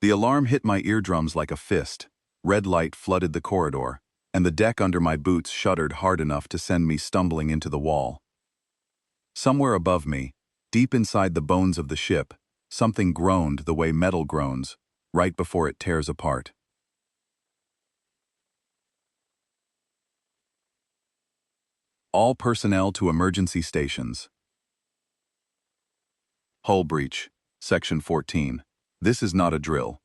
The alarm hit my eardrums like a fist. Red light flooded the corridor, and the deck under my boots shuddered hard enough to send me stumbling into the wall. Somewhere above me, deep inside the bones of the ship, something groaned the way metal groans, right before it tears apart. All personnel to emergency stations. Hull breach, Section 14. This is not a drill.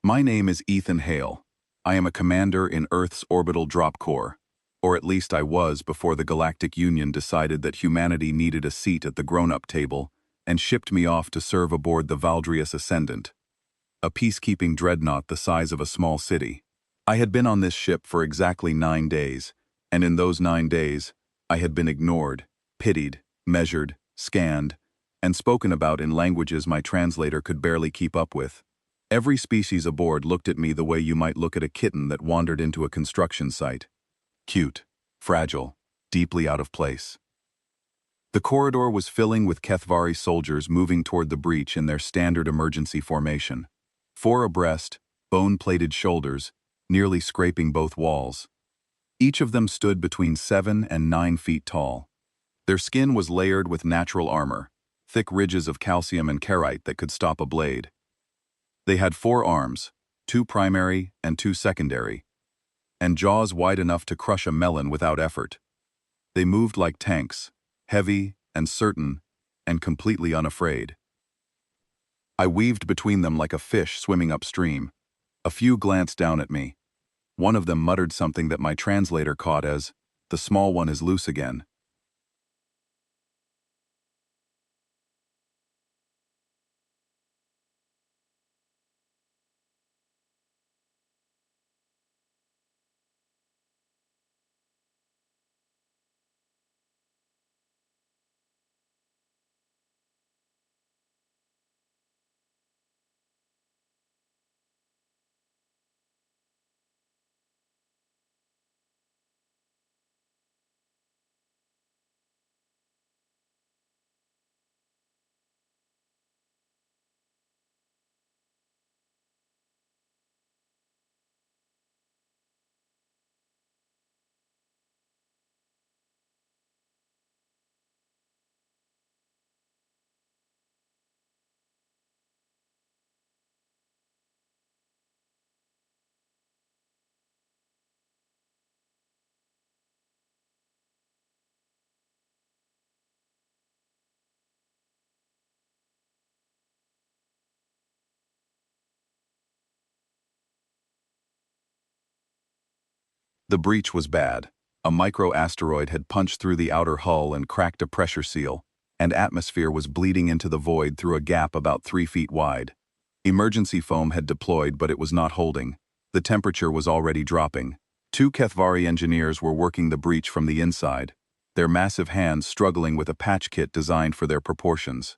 My name is Ethan Hale. I am a commander in Earth's orbital drop corps, or at least I was before the Galactic Union decided that humanity needed a seat at the grown-up table and shipped me off to serve aboard the Valdrius Ascendant, a peacekeeping dreadnought the size of a small city. I had been on this ship for exactly 9 days, and in those 9 days, I had been ignored, pitied, measured, scanned, and spoken about in languages my translator could barely keep up with. Every species aboard looked at me the way you might look at a kitten that wandered into a construction site. Cute, fragile, deeply out of place. The corridor was filling with Kethvari soldiers moving toward the breach in their standard emergency formation. 4 abreast, bone-plated shoulders, nearly scraping both walls. Each of them stood between 7 and 9 feet tall. Their skin was layered with natural armor, thick ridges of calcium and kerite that could stop a blade. They had 4 arms, 2 primary and 2 secondary, and jaws wide enough to crush a melon without effort. They moved like tanks, heavy and certain and completely unafraid. I weaved between them like a fish swimming upstream. A few glanced down at me. One of them muttered something that my translator caught as, "The small one is loose again." The breach was bad. A micro-asteroid had punched through the outer hull and cracked a pressure seal, and atmosphere was bleeding into the void through a gap about 3 feet wide. Emergency foam had deployed, but it was not holding. The temperature was already dropping. 2 Kethvari engineers were working the breach from the inside, their massive hands struggling with a patch kit designed for their proportions.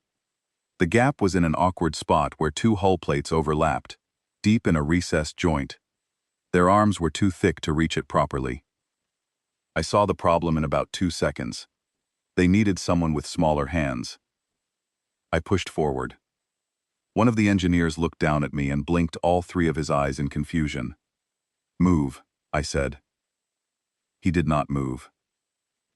The gap was in an awkward spot where 2 hull plates overlapped, deep in a recessed joint. Their arms were too thick to reach it properly. I saw the problem in about 2 seconds. They needed someone with smaller hands. I pushed forward. One of the engineers looked down at me and blinked all three of his eyes in confusion. "Move," I said. He did not move.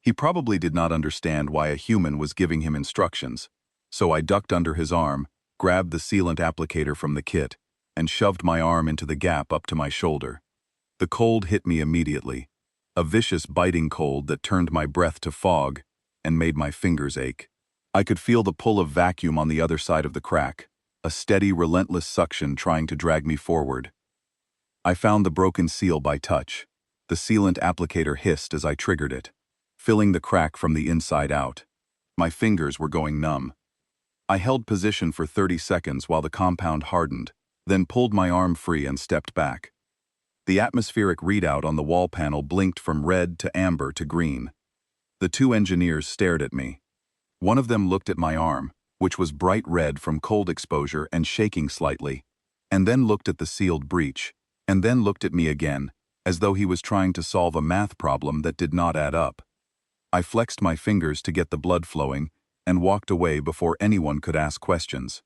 He probably did not understand why a human was giving him instructions, so I ducked under his arm, grabbed the sealant applicator from the kit, and shoved my arm into the gap up to my shoulder. The cold hit me immediately, a vicious biting cold that turned my breath to fog and made my fingers ache. I could feel the pull of vacuum on the other side of the crack, a steady, relentless suction trying to drag me forward. I found the broken seal by touch. The sealant applicator hissed as I triggered it, filling the crack from the inside out. My fingers were going numb. I held position for 30 seconds while the compound hardened, then pulled my arm free and stepped back. The atmospheric readout on the wall panel blinked from red to amber to green. The two engineers stared at me. One of them looked at my arm, which was bright red from cold exposure and shaking slightly, and then looked at the sealed breech, and then looked at me again, as though he was trying to solve a math problem that did not add up. I flexed my fingers to get the blood flowing and walked away before anyone could ask questions.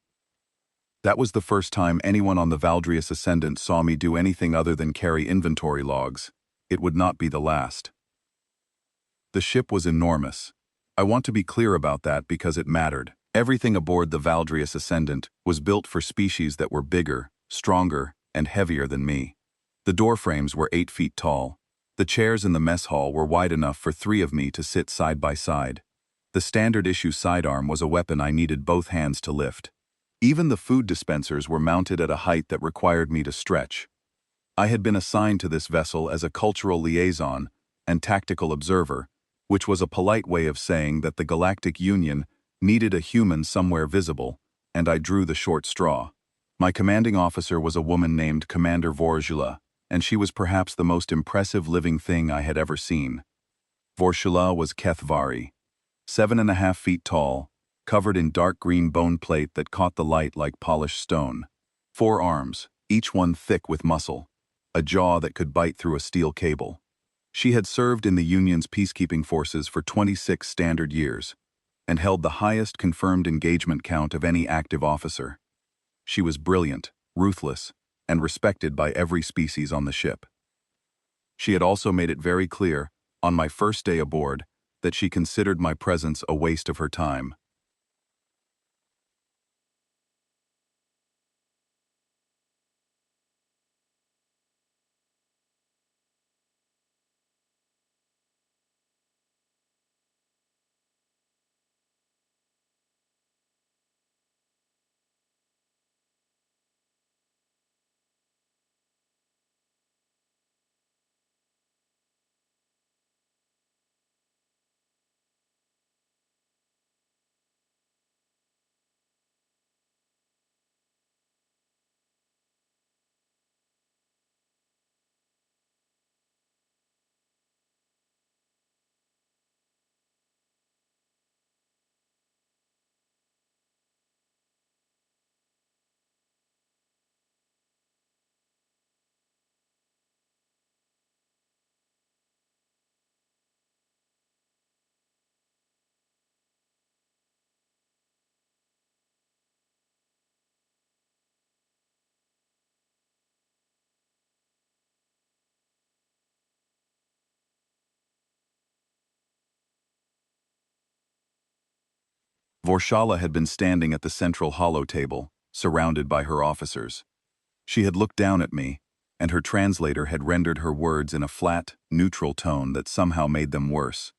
That was the first time anyone on the Valdrius Ascendant saw me do anything other than carry inventory logs. It would not be the last. The ship was enormous. I want to be clear about that because it mattered. Everything aboard the Valdrius Ascendant was built for species that were bigger, stronger, and heavier than me. The door frames were 8 feet tall. The chairs in the mess hall were wide enough for 3 of me to sit side by side. The standard issue sidearm was a weapon I needed both hands to lift. Even the food dispensers were mounted at a height that required me to stretch. I had been assigned to this vessel as a cultural liaison and tactical observer, which was a polite way of saying that the Galactic Union needed a human somewhere visible, and I drew the short straw. My commanding officer was a woman named Commander Vorjula, and she was perhaps the most impressive living thing I had ever seen. Vorjula was Kethvari, 7.5 feet tall, covered in dark green bone plate that caught the light like polished stone. 4 arms, each one thick with muscle, a jaw that could bite through a steel cable. She had served in the Union's peacekeeping forces for 26 standard years, and held the highest confirmed engagement count of any active officer. She was brilliant, ruthless, and respected by every species on the ship. She had also made it very clear, on my first day aboard, that she considered my presence a waste of her time. Vorshala had been standing at the central hollow table, surrounded by her officers. She had looked down at me, and her translator had rendered her words in a flat, neutral tone that somehow made them worse.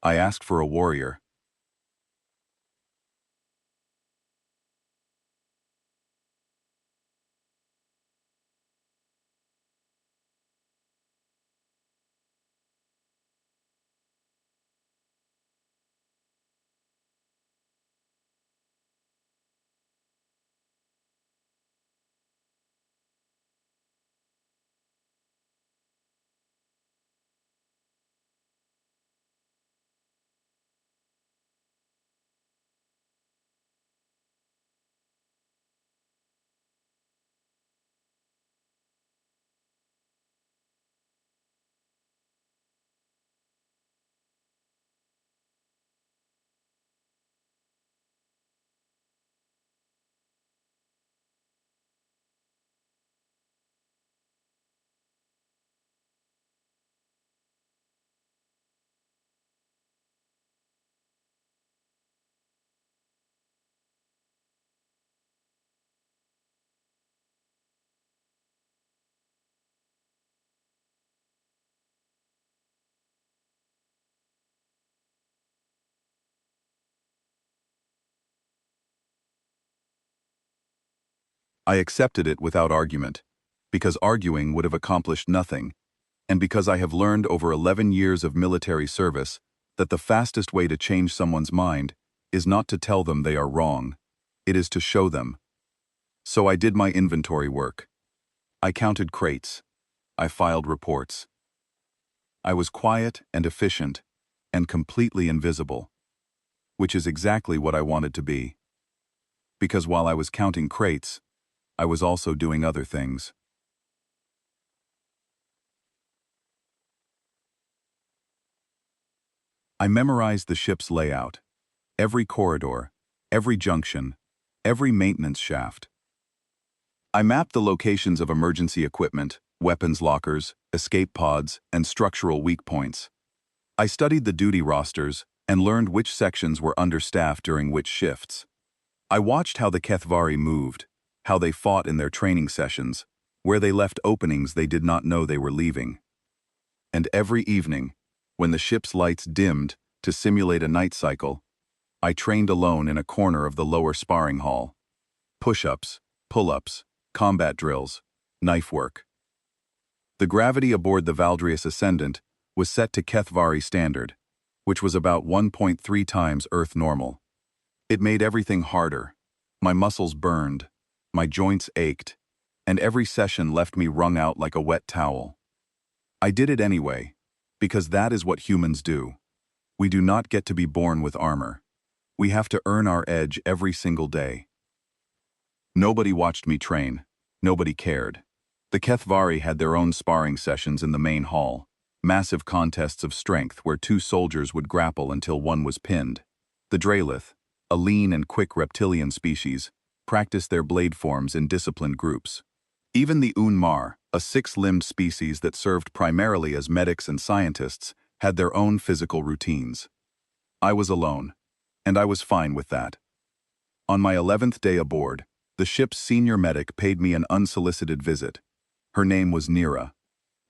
I asked for a warrior. I accepted it without argument, because arguing would have accomplished nothing, and because I have learned over 11 years of military service that the fastest way to change someone's mind is not to tell them they are wrong, it is to show them. So I did my inventory work. I counted crates. I filed reports. I was quiet and efficient, and completely invisible, which is exactly what I wanted to be. Because while I was counting crates, I was also doing other things. I memorized the ship's layout, every corridor, every junction, every maintenance shaft. I mapped the locations of emergency equipment, weapons lockers, escape pods, and structural weak points. I studied the duty rosters and learned which sections were understaffed during which shifts. I watched how the Kethvari moved, how they fought in their training sessions, where they left openings they did not know they were leaving. And every evening, when the ship's lights dimmed to simulate a night cycle, I trained alone in a corner of the lower sparring hall. Push-ups, pull-ups, combat drills, knife work. The gravity aboard the Valdrius Ascendant was set to Kethvari standard, which was about 1.3 times Earth normal. It made everything harder. My muscles burned, my joints ached, and every session left me wrung out like a wet towel. I did it anyway, because that is what humans do. We do not get to be born with armor. We have to earn our edge every single day. Nobody watched me train. Nobody cared. The Kethvari had their own sparring sessions in the main hall, massive contests of strength where two soldiers would grapple until one was pinned. The Dralith, a lean and quick reptilian species, practiced their blade forms in disciplined groups. Even the Unmar, a six-limbed species that served primarily as medics and scientists, had their own physical routines. I was alone, and I was fine with that. On my 11th day aboard, the ship's senior medic paid me an unsolicited visit. Her name was Nira.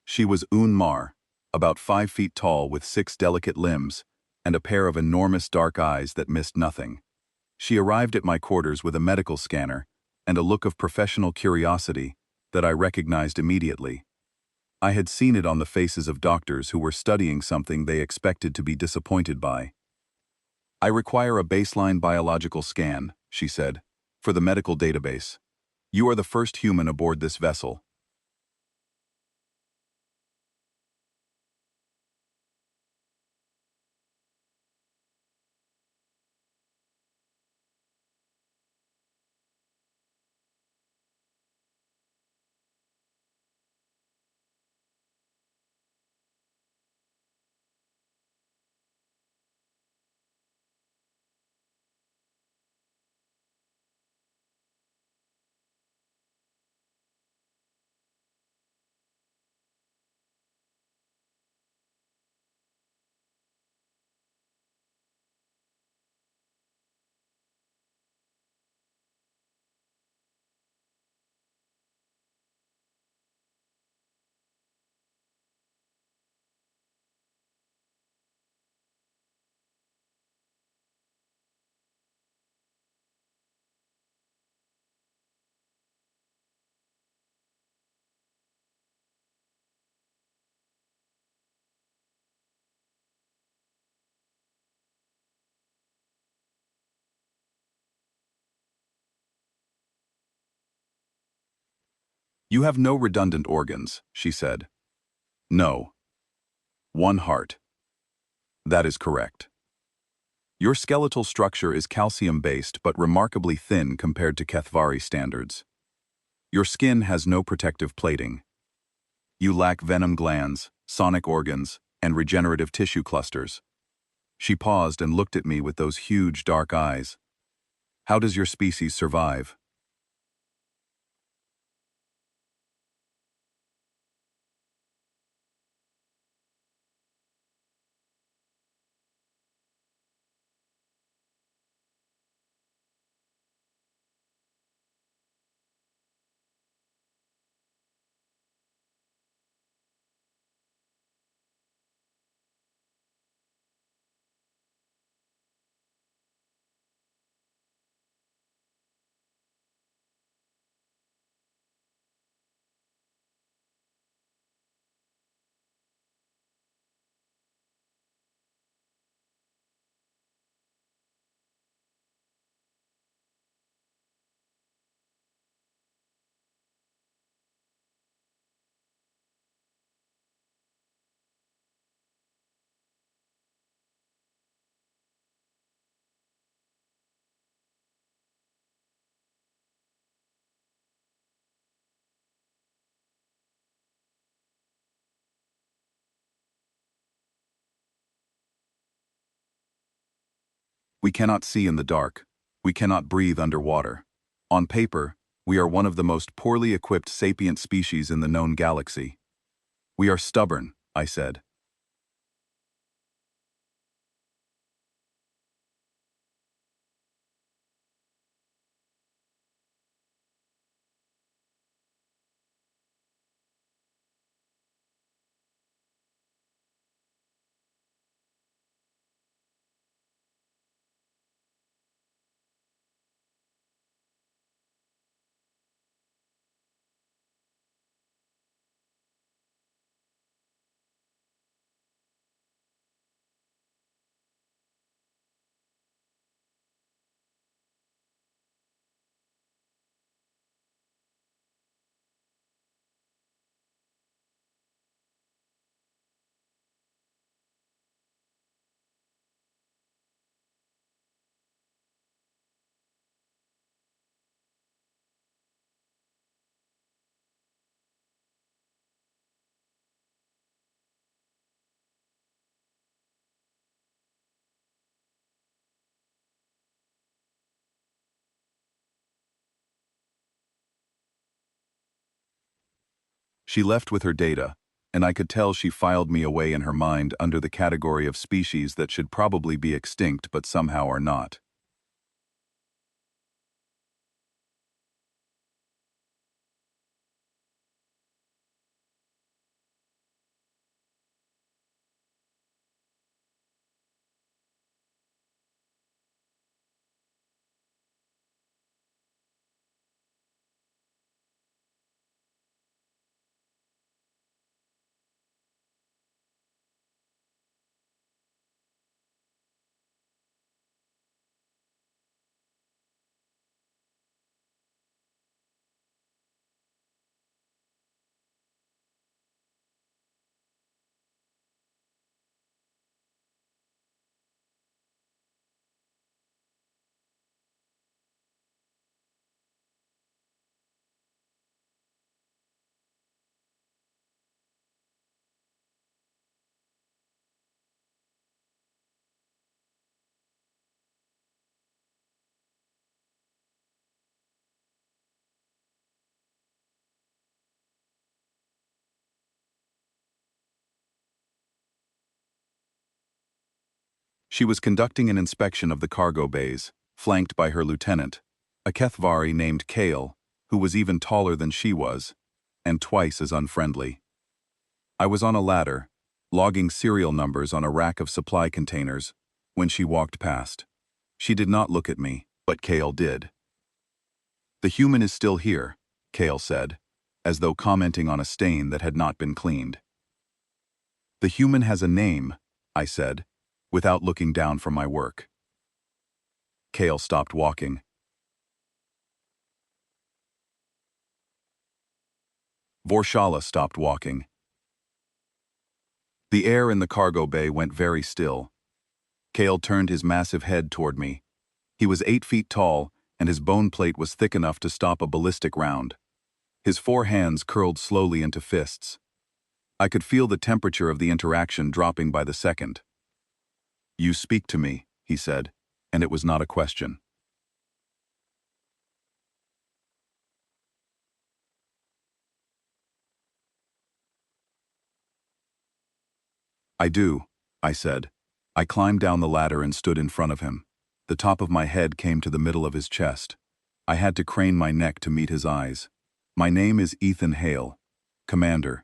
She was Unmar, about 5 feet tall with 6 delicate limbs, and a pair of enormous dark eyes that missed nothing. She arrived at my quarters with a medical scanner and a look of professional curiosity that I recognized immediately. I had seen it on the faces of doctors who were studying something they expected to be disappointed by. "I require a baseline biological scan," she said, "for the medical database. You are the first human aboard this vessel." You have no redundant organs, she said. No. One heart. That is correct. Your skeletal structure is calcium-based but remarkably thin compared to Kethvari standards. Your skin has no protective plating. You lack venom glands, sonic organs, and regenerative tissue clusters. She paused and looked at me with those huge dark eyes. How does your species survive? We cannot see in the dark. We cannot breathe underwater. On paper, we are one of the most poorly equipped sapient species in the known galaxy. We are stubborn, I said. She left with her data, and I could tell she filed me away in her mind under the category of species that should probably be extinct but somehow are not. She was conducting an inspection of the cargo bays, flanked by her lieutenant, a Kethvari named Kale, who was even taller than she was, and twice as unfriendly. I was on a ladder, logging serial numbers on a rack of supply containers, when she walked past. She did not look at me, but Kale did. The human is still here, Kale said, as though commenting on a stain that had not been cleaned. The human has a name, I said, without looking down from my work. Kale stopped walking. Vorshala stopped walking. The air in the cargo bay went very still. Kale turned his massive head toward me. He was 8 feet tall, and his bone plate was thick enough to stop a ballistic round. His 4 hands curled slowly into fists. I could feel the temperature of the interaction dropping by the second. "You speak to me," he said, and it was not a question. "I do," I said. I climbed down the ladder and stood in front of him. The top of my head came to the middle of his chest. I had to crane my neck to meet his eyes. "My name is Ethan Hale, Commander.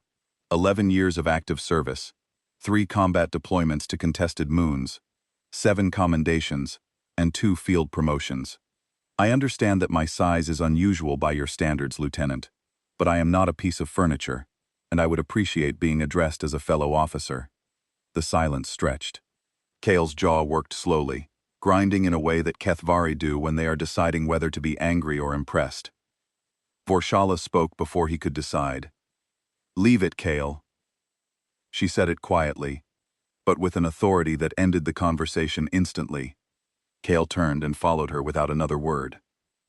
11 years of active service, 3 combat deployments to contested moons, 7 commendations, and 2 field promotions. I understand that my size is unusual by your standards, Lieutenant, but I am not a piece of furniture, and I would appreciate being addressed as a fellow officer." The silence stretched. Kale's jaw worked slowly, grinding in a way that Kethvari do when they are deciding whether to be angry or impressed. Vorshala spoke before he could decide. "Leave it, Kale." She said it quietly, but with an authority that ended the conversation instantly. Kale turned and followed her without another word.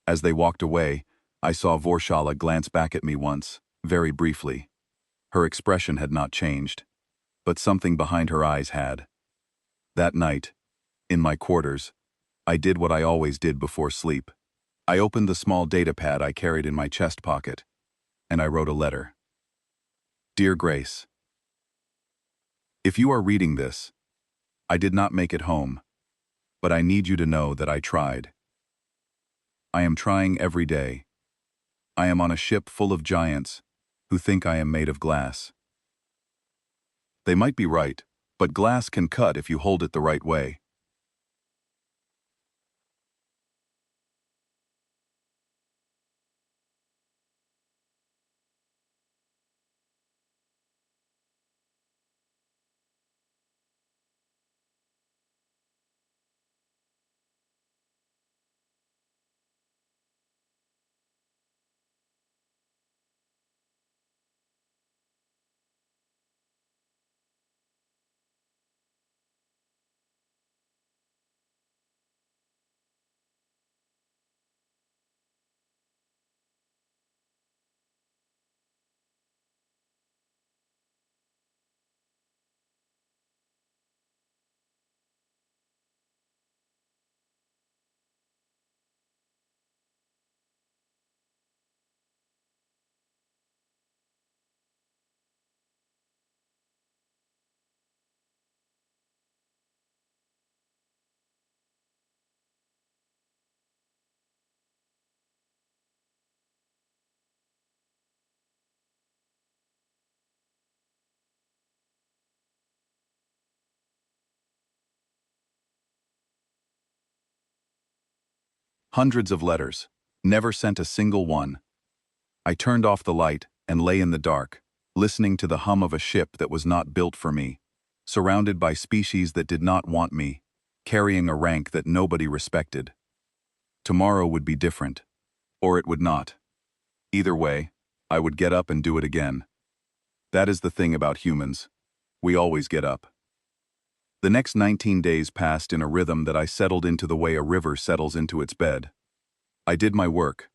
As they walked away, I saw Vorshala glance back at me once, very briefly. Her expression had not changed, but something behind her eyes had. That night, in my quarters, I did what I always did before sleep. I opened the small data pad I carried in my chest pocket, and I wrote a letter. "Dear Grace, if you are reading this, I did not make it home, but I need you to know that I tried. I am trying every day. I am on a ship full of giants who think I am made of glass. They might be right, but glass can cut if you hold it the right way. Hundreds of letters, never sent a single one. I turned off the light and lay in the dark, listening to the hum of a ship that was not built for me, surrounded by species that did not want me, carrying a rank that nobody respected. Tomorrow would be different, or it would not. Either way, I would get up and do it again. That is the thing about humans. We always get up. The next 19 days passed in a rhythm that I settled into the way a river settles into its bed. I did my work.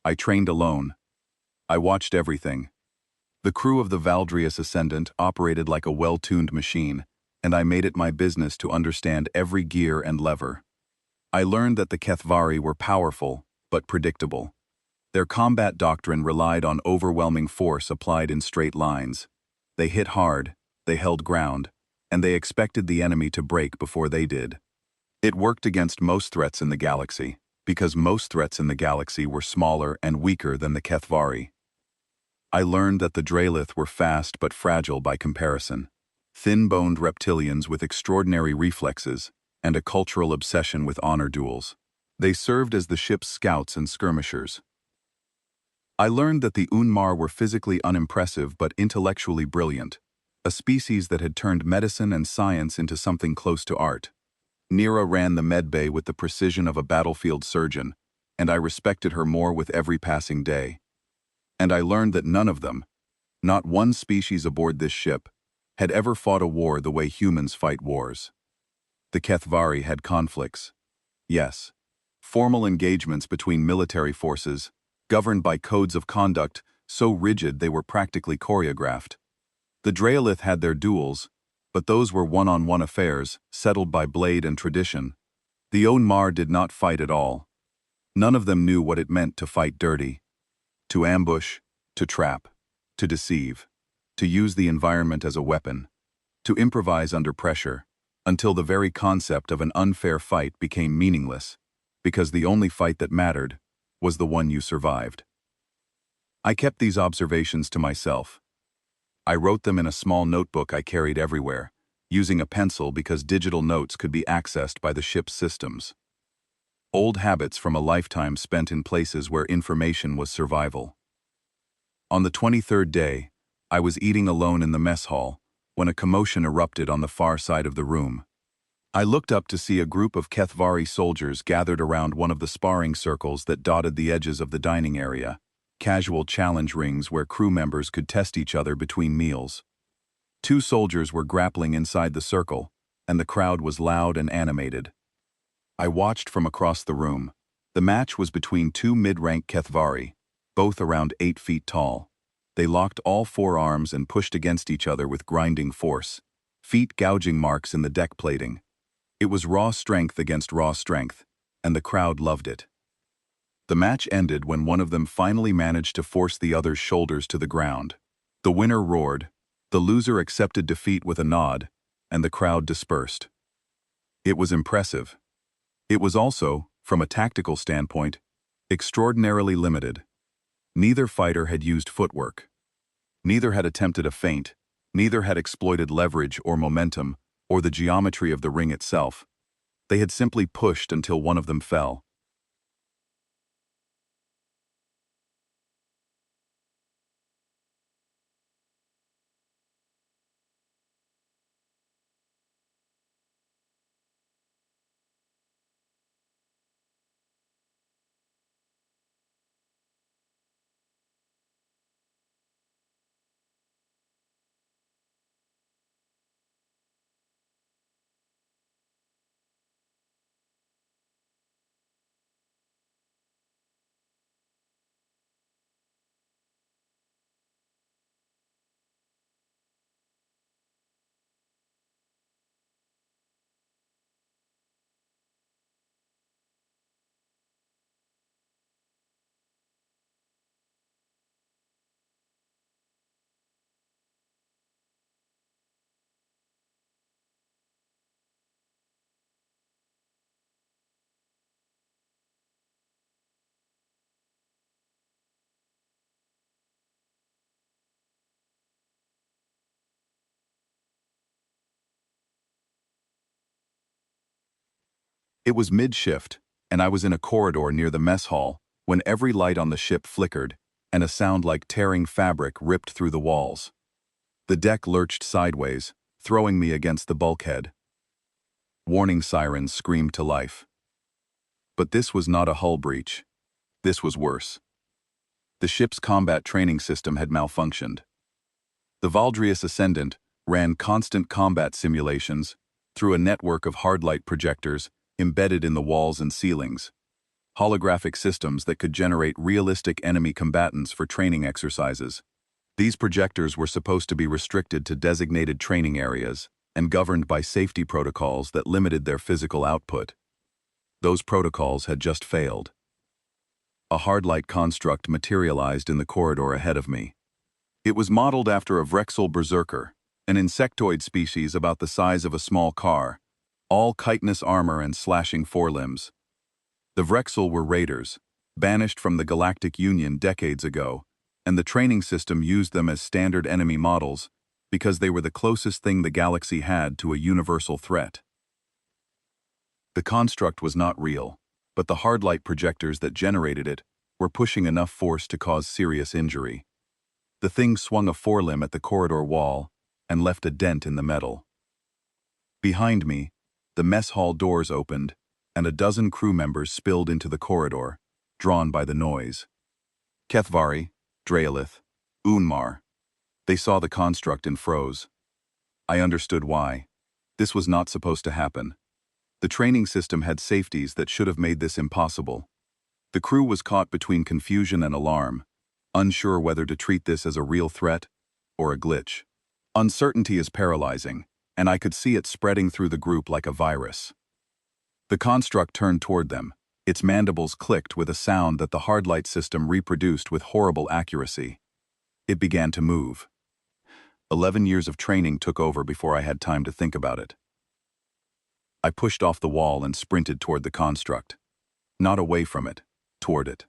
I trained alone. I watched everything. The crew of the Valdrius Ascendant operated like a well-tuned machine, and I made it my business to understand every gear and lever. I learned that the Kethvari were powerful, but predictable. Their combat doctrine relied on overwhelming force applied in straight lines. They hit hard, they held ground, and they expected the enemy to break before they did. It worked against most threats in the galaxy, because most threats in the galaxy were smaller and weaker than the Kethvari. I learned that the Draelith were fast but fragile by comparison. Thin-boned reptilians with extraordinary reflexes and a cultural obsession with honor duels. They served as the ship's scouts and skirmishers. I learned that the Unmar were physically unimpressive but intellectually brilliant, a species that had turned medicine and science into something close to art. Nira ran the medbay with the precision of a battlefield surgeon, and I respected her more with every passing day. And I learned that none of them, Not one species aboard this ship had ever fought a war the way humans fight wars. The Kethvari had conflicts. Yes. Formal engagements between military forces, governed by codes of conduct so rigid they were practically choreographed. The Draelith had their duels, but those were one-on-one affairs, settled by blade and tradition. The Onmar did not fight at all. None of them knew what it meant to fight dirty. To ambush, to trap, to deceive, to use the environment as a weapon, to improvise under pressure, until the very concept of an unfair fight became meaningless, because the only fight that mattered was the one you survived. I kept these observations to myself. I wrote them in a small notebook I carried everywhere, using a pencil because digital notes could be accessed by the ship's systems. Old habits from a lifetime spent in places where information was survival. On the 23rd day, I was eating alone in the mess hall when a commotion erupted on the far side of the room. I looked up to see a group of Kethvari soldiers gathered around one of the sparring circles that dotted the edges of the dining area, casual challenge rings where crew members could test each other between meals. Two soldiers were grappling inside the circle, and the crowd was loud and animated. I watched from across the room. The match was between two mid-rank Kethvari, both around 8 feet tall. They locked all four arms and pushed against each other with grinding force, feet gouging marks in the deck plating. It was raw strength against raw strength, and the crowd loved it. The match ended when one of them finally managed to force the other's shoulders to the ground. The winner roared, the loser accepted defeat with a nod, and the crowd dispersed. It was impressive. It was also, from a tactical standpoint, extraordinarily limited. Neither fighter had used footwork. Neither had attempted a feint. Neither had exploited leverage or momentum, or the geometry of the ring itself. They had simply pushed until one of them fell. It was mid-shift, and I was in a corridor near the mess hall when every light on the ship flickered and a sound like tearing fabric ripped through the walls. The deck lurched sideways, throwing me against the bulkhead. Warning sirens screamed to life. But this was not a hull breach. This was worse. The ship's combat training system had malfunctioned. The Valdrius Ascendant ran constant combat simulations through a network of hardlight projectors embedded in the walls and ceilings, holographic systems that could generate realistic enemy combatants for training exercises. These projectors were supposed to be restricted to designated training areas and governed by safety protocols that limited their physical output. Those protocols had just failed. A hardlight construct materialized in the corridor ahead of me. It was modeled after a Vrexel berserker, an insectoid species about the size of a small car, all chitinous armor and slashing forelimbs. The Vrexel were raiders, banished from the Galactic Union decades ago, and the training system used them as standard enemy models because they were the closest thing the galaxy had to a universal threat. The construct was not real, but the hardlight projectors that generated it were pushing enough force to cause serious injury. The thing swung a forelimb at the corridor wall and left a dent in the metal. Behind me, the mess hall doors opened, and a dozen crew members spilled into the corridor, drawn by the noise. Kethvari, Draelith, Unmar. They saw the construct and froze. I understood why. This was not supposed to happen. The training system had safeties that should have made this impossible. The crew was caught between confusion and alarm, unsure whether to treat this as a real threat or a glitch. Uncertainty is paralyzing, and I could see it spreading through the group like a virus. The construct turned toward them. Its mandibles clicked with a sound that the hardlight system reproduced with horrible accuracy. It began to move. 11 years of training took over before I had time to think about it. I pushed off the wall and sprinted toward the construct. Not away from it, toward it.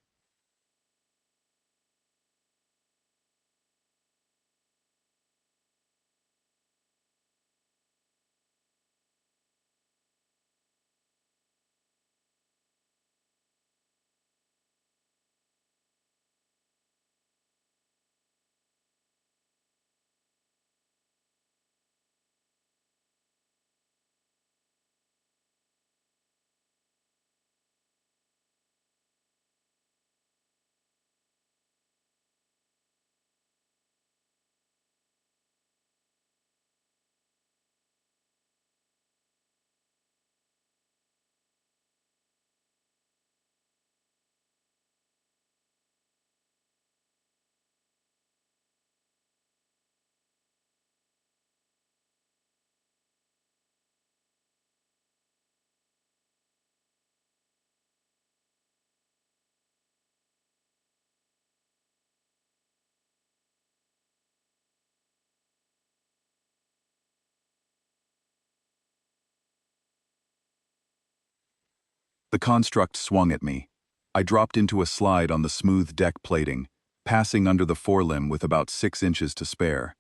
The construct swung at me. I dropped into a slide on the smooth deck plating, passing under the forelimb with about 6 inches to spare.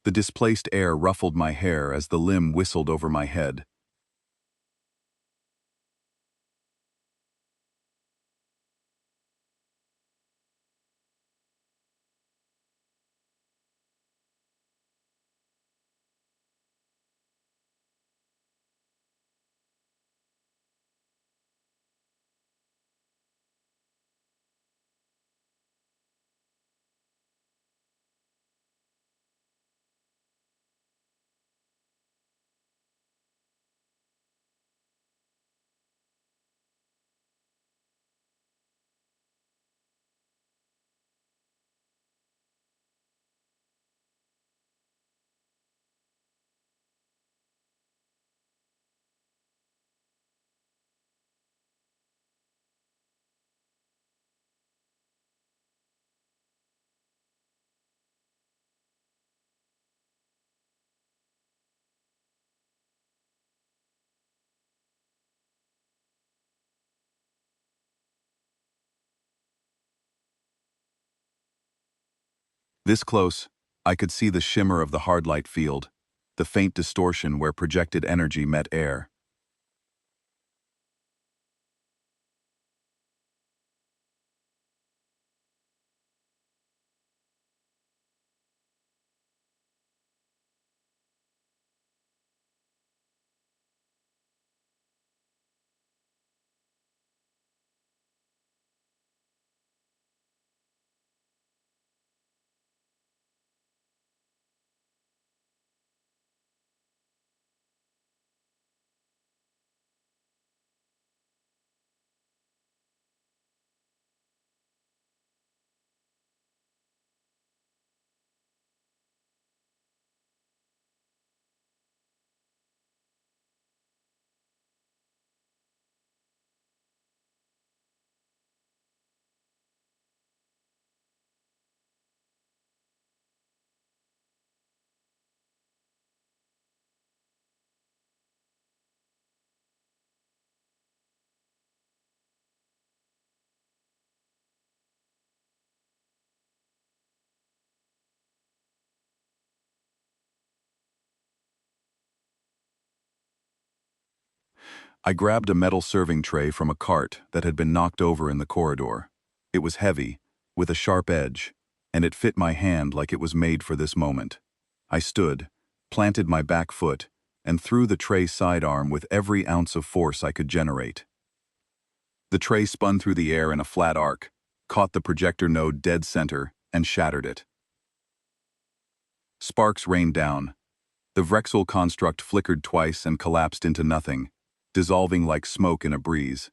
The displaced air ruffled my hair as the limb whistled over my head. This close, I could see the shimmer of the hardlight field, the faint distortion where projected energy met air. I grabbed a metal serving tray from a cart that had been knocked over in the corridor. It was heavy, with a sharp edge, and it fit my hand like it was made for this moment. I stood, planted my back foot, and threw the tray sidearm with every ounce of force I could generate. The tray spun through the air in a flat arc, caught the projector node dead center, and shattered it. Sparks rained down. The Vrexel construct flickered twice and collapsed into nothing, dissolving like smoke in a breeze.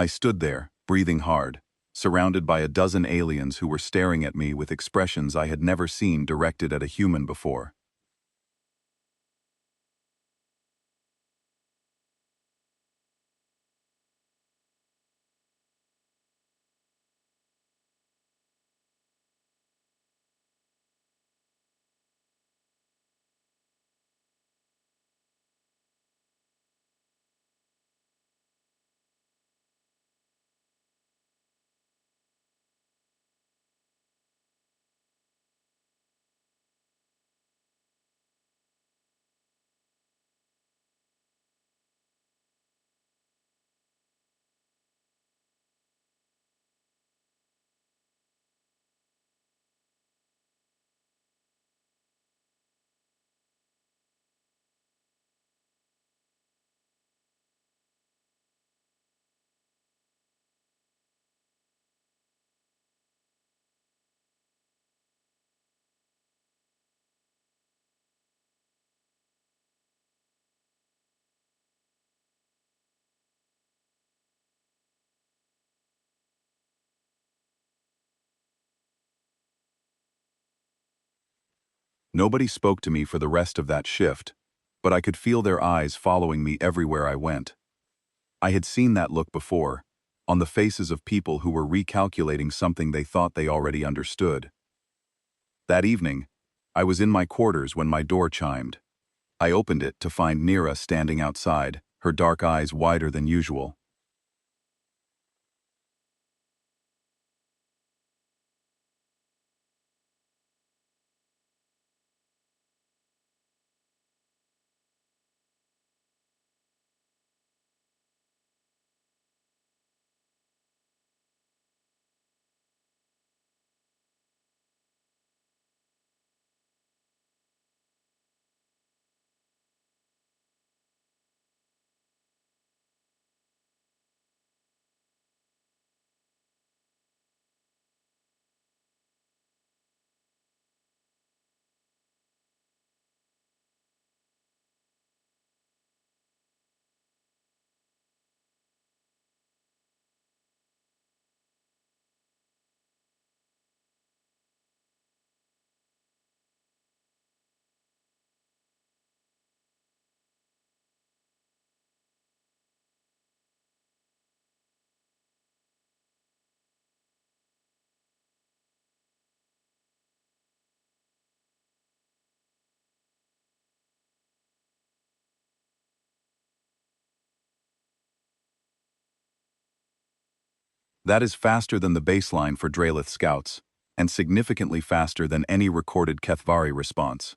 I stood there, breathing hard, surrounded by a dozen aliens who were staring at me with expressions I had never seen directed at a human before. Nobody spoke to me for the rest of that shift, but I could feel their eyes following me everywhere I went. I had seen that look before, on the faces of people who were recalculating something they thought they already understood. That evening, I was in my quarters when my door chimed. I opened it to find Nira standing outside, her dark eyes wider than usual. That is faster than the baseline for Drelith scouts, and significantly faster than any recorded Kethvari response.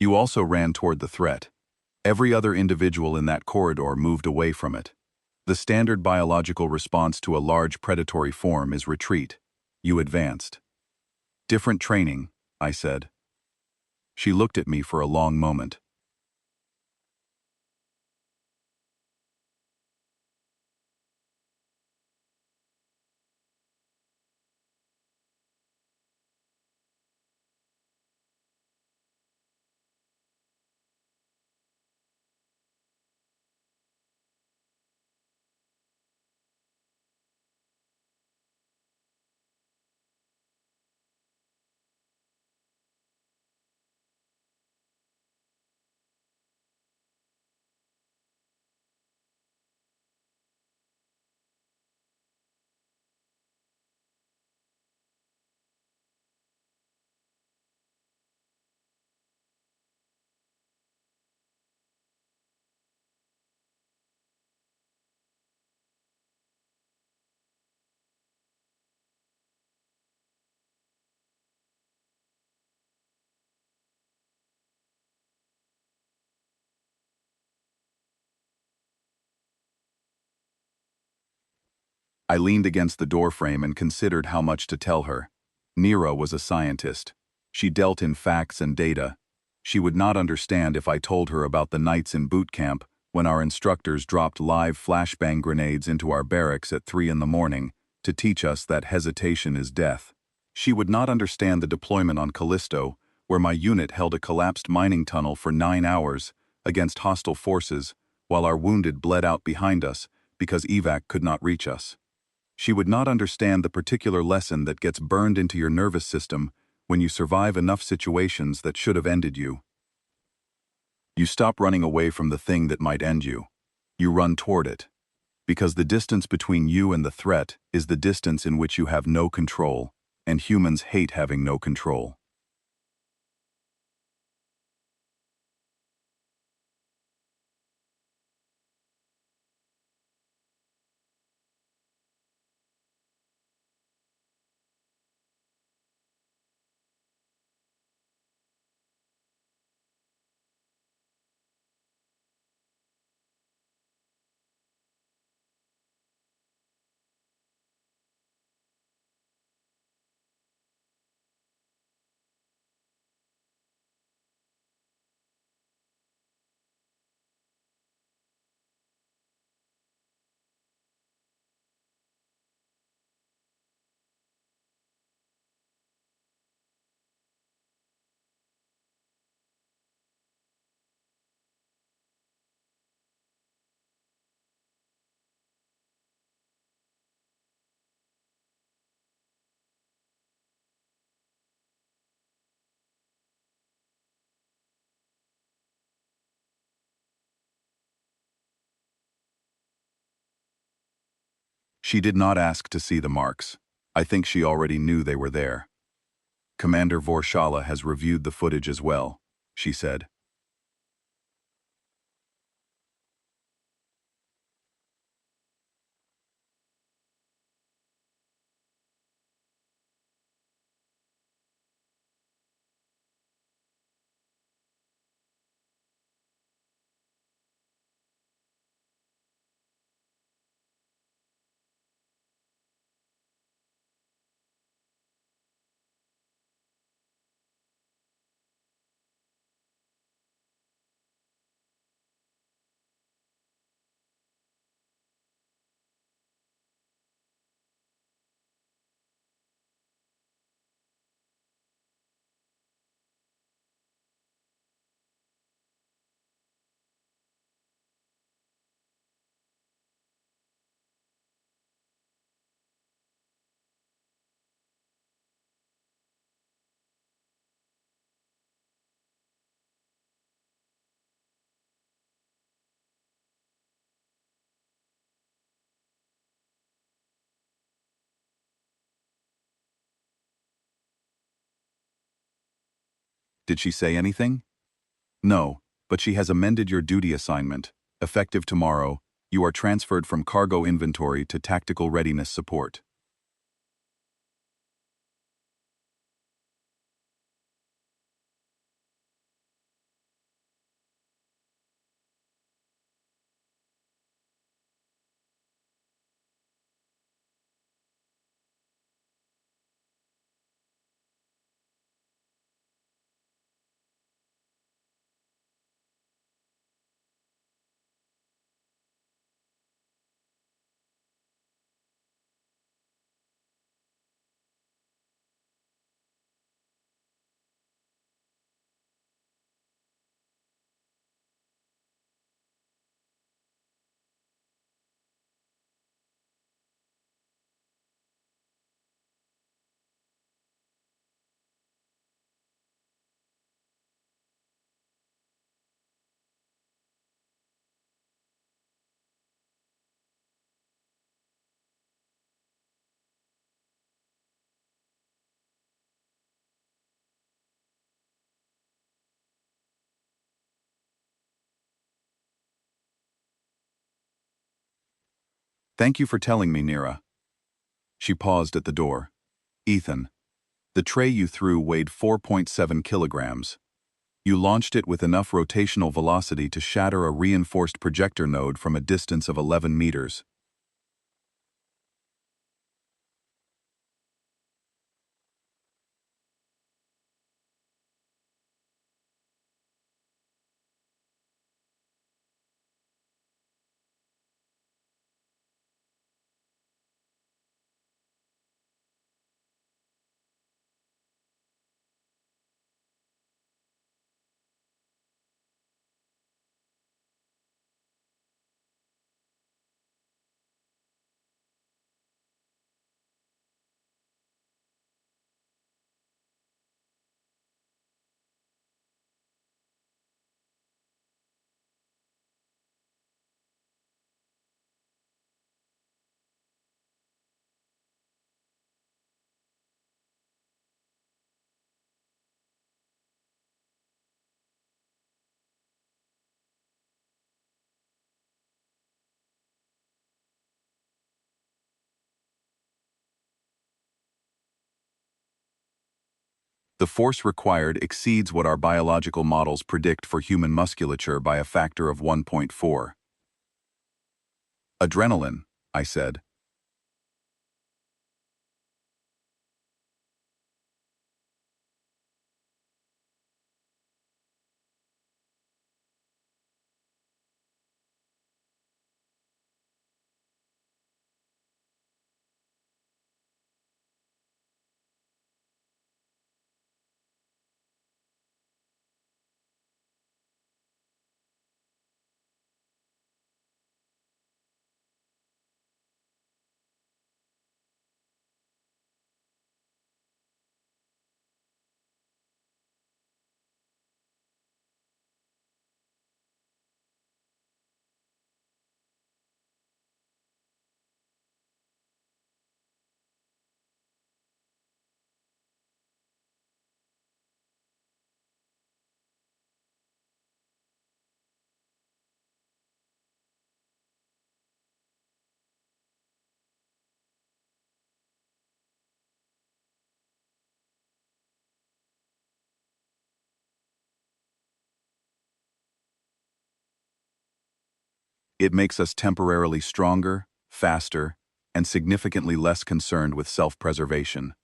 You also ran toward the threat. Every other individual in that corridor moved away from it. The standard biological response to a large predatory form is retreat. You advanced. Different training, I said. She looked at me for a long moment. I leaned against the doorframe and considered how much to tell her. Nira was a scientist. She dealt in facts and data. She would not understand if I told her about the nights in boot camp when our instructors dropped live flashbang grenades into our barracks at 3 in the morning to teach us that hesitation is death. She would not understand the deployment on Callisto, where my unit held a collapsed mining tunnel for 9 hours against hostile forces while our wounded bled out behind us because evac could not reach us. She would not understand the particular lesson that gets burned into your nervous system when you survive enough situations that should have ended you. You stop running away from the thing that might end you. You run toward it. Because the distance between you and the threat is the distance in which you have no control, and humans hate having no control. She did not ask to see the marks. I think she already knew they were there. Commander Vorshala has reviewed the footage as well, she said. Did she say anything? No, but she has amended your duty assignment. Effective tomorrow, you are transferred from cargo inventory to tactical readiness support. Thank you for telling me, Nira. She paused at the door. Ethan, the tray you threw weighed 4.7 kilograms. You launched it with enough rotational velocity to shatter a reinforced projector node from a distance of 11 meters. The force required exceeds what our biological models predict for human musculature by a factor of 1.4. Adrenaline, I said. It makes us temporarily stronger, faster, and significantly less concerned with self-preservation.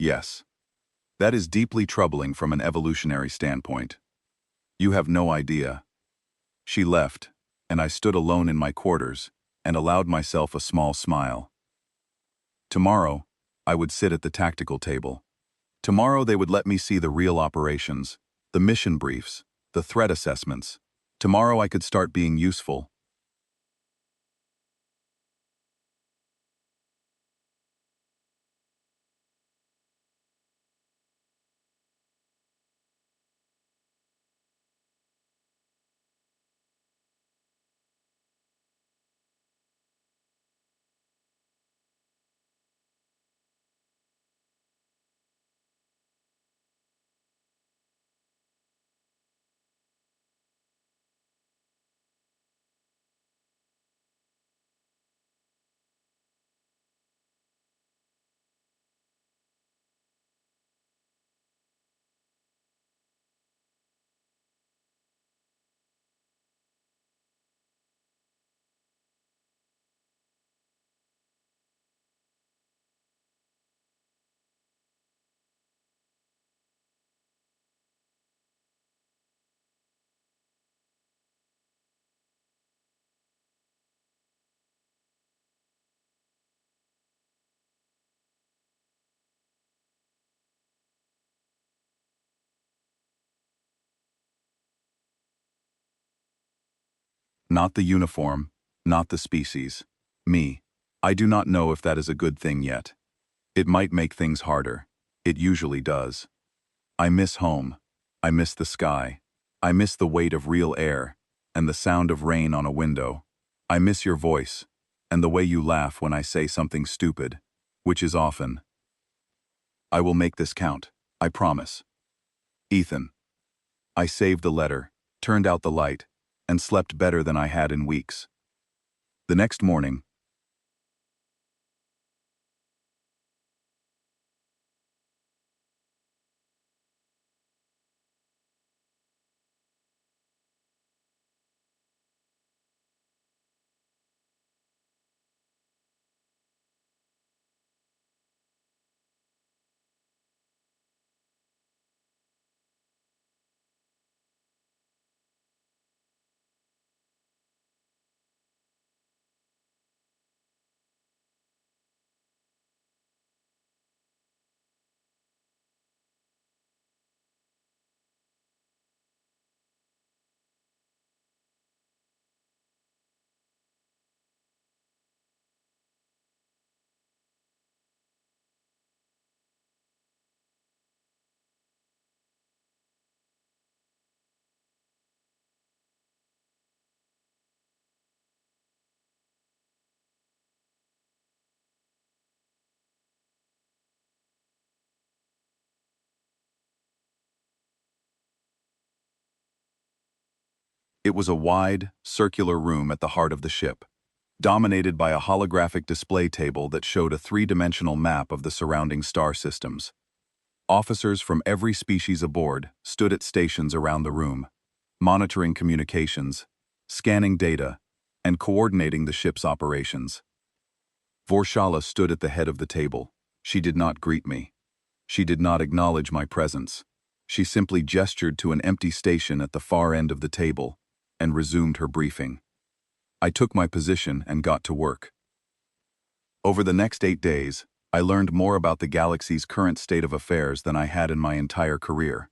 Yes, that is deeply troubling from an evolutionary standpoint. You have no idea. She left, and I stood alone in my quarters and allowed myself a small smile. Tomorrow, I would sit at the tactical table. Tomorrow they would let me see the real operations, the mission briefs, the threat assessments. Tomorrow I could start being useful. Not the uniform, not the species. Me. I do not know if that is a good thing yet. It might make things harder. It usually does. I miss home. I miss the sky. I miss the weight of real air, and the sound of rain on a window. I miss your voice, and the way you laugh when I say something stupid, which is often. I will make this count, I promise. Ethan. I saved the letter, turned out the light, and slept better than I had in weeks. The next morning, it was a wide, circular room at the heart of the ship, dominated by a holographic display table that showed a three-dimensional map of the surrounding star systems. Officers from every species aboard stood at stations around the room, monitoring communications, scanning data, and coordinating the ship's operations. Vorshala stood at the head of the table. She did not greet me. She did not acknowledge my presence. She simply gestured to an empty station at the far end of the table and resumed her briefing. I took my position and got to work. Over the next 8 days, I learned more about the galaxy's current state of affairs than I had in my entire career.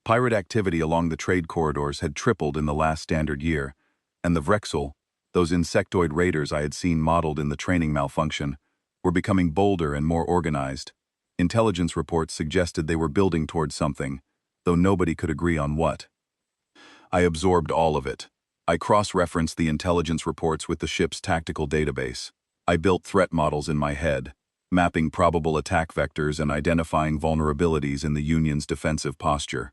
Pirate activity along the trade corridors had tripled in the last standard year, and the Vrexel, those insectoid raiders I had seen modeled in the training malfunction, were becoming bolder and more organized. Intelligence reports suggested they were building towards something, though nobody could agree on what. I absorbed all of it. I cross-referenced the intelligence reports with the ship's tactical database. I built threat models in my head, mapping probable attack vectors and identifying vulnerabilities in the Union's defensive posture.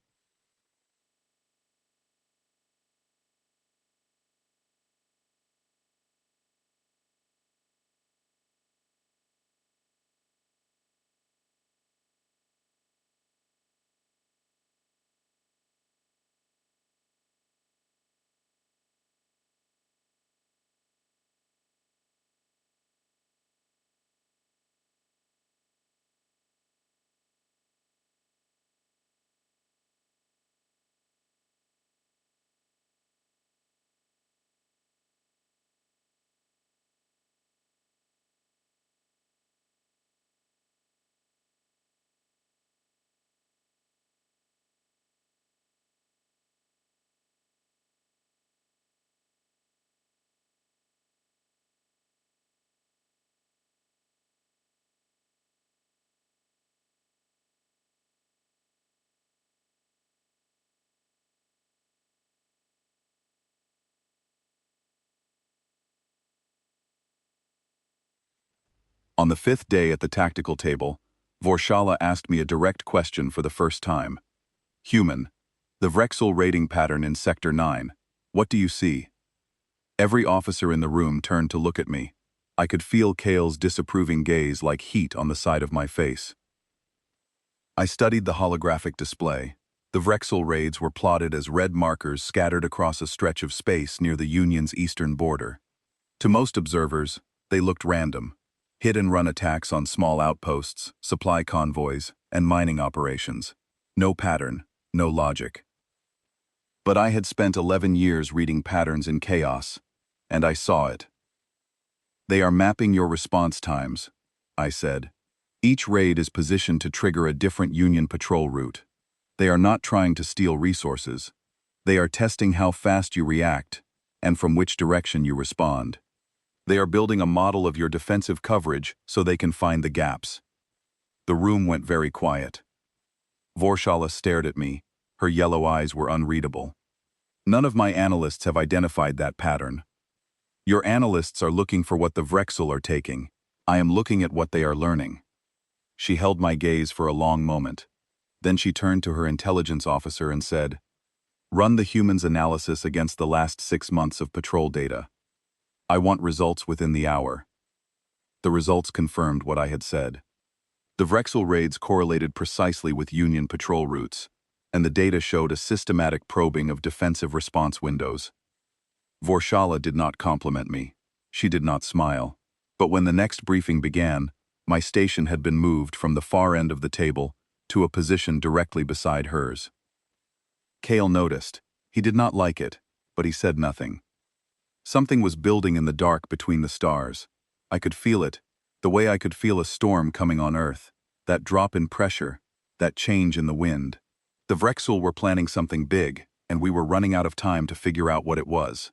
On the 5th day at the tactical table, Vorshala asked me a direct question for the first time. Human, the Vrexel rating pattern in Sector 9. What do you see? Every officer in the room turned to look at me. I could feel Kale's disapproving gaze like heat on the side of my face. I studied the holographic display. The Vrexel raids were plotted as red markers scattered across a stretch of space near the Union's eastern border. To most observers, they looked random. Hit-and-run attacks on small outposts, supply convoys, and mining operations. No pattern, no logic. But I had spent 11 years reading patterns in chaos, and I saw it. They are mapping your response times, I said. Each raid is positioned to trigger a different Union patrol route. They are not trying to steal resources. They are testing how fast you react, and from which direction you respond. They are building a model of your defensive coverage so they can find the gaps. The room went very quiet. Vorshala stared at me. Her yellow eyes were unreadable. None of my analysts have identified that pattern. Your analysts are looking for what the Vrexel are taking. I am looking at what they are learning. She held my gaze for a long moment. Then she turned to her intelligence officer and said, "Run the humans' analysis against the last 6 months of patrol data. I want results within the hour." The results confirmed what I had said. The Vrexel raids correlated precisely with Union patrol routes, and the data showed a systematic probing of defensive response windows. Vorshala did not compliment me. She did not smile. But when the next briefing began, my station had been moved from the far end of the table to a position directly beside hers. Kale noticed. He did not like it, but he said nothing. Something was building in the dark between the stars. I could feel it, the way I could feel a storm coming on Earth, that drop in pressure, that change in the wind. The Vrexel were planning something big, and we were running out of time to figure out what it was.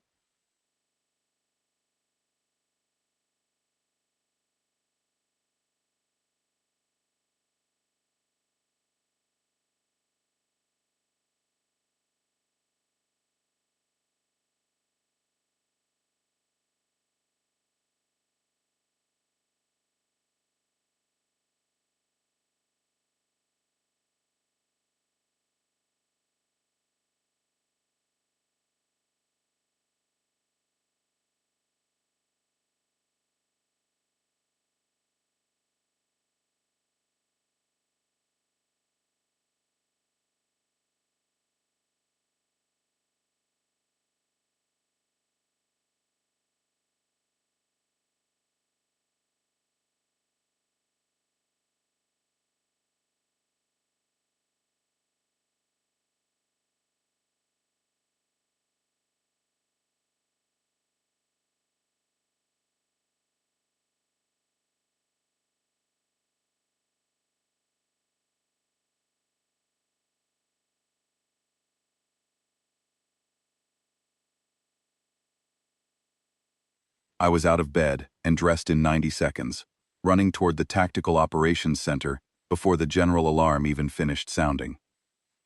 I was out of bed and dressed in 90 seconds, running toward the Tactical Operations Center before the general alarm even finished sounding.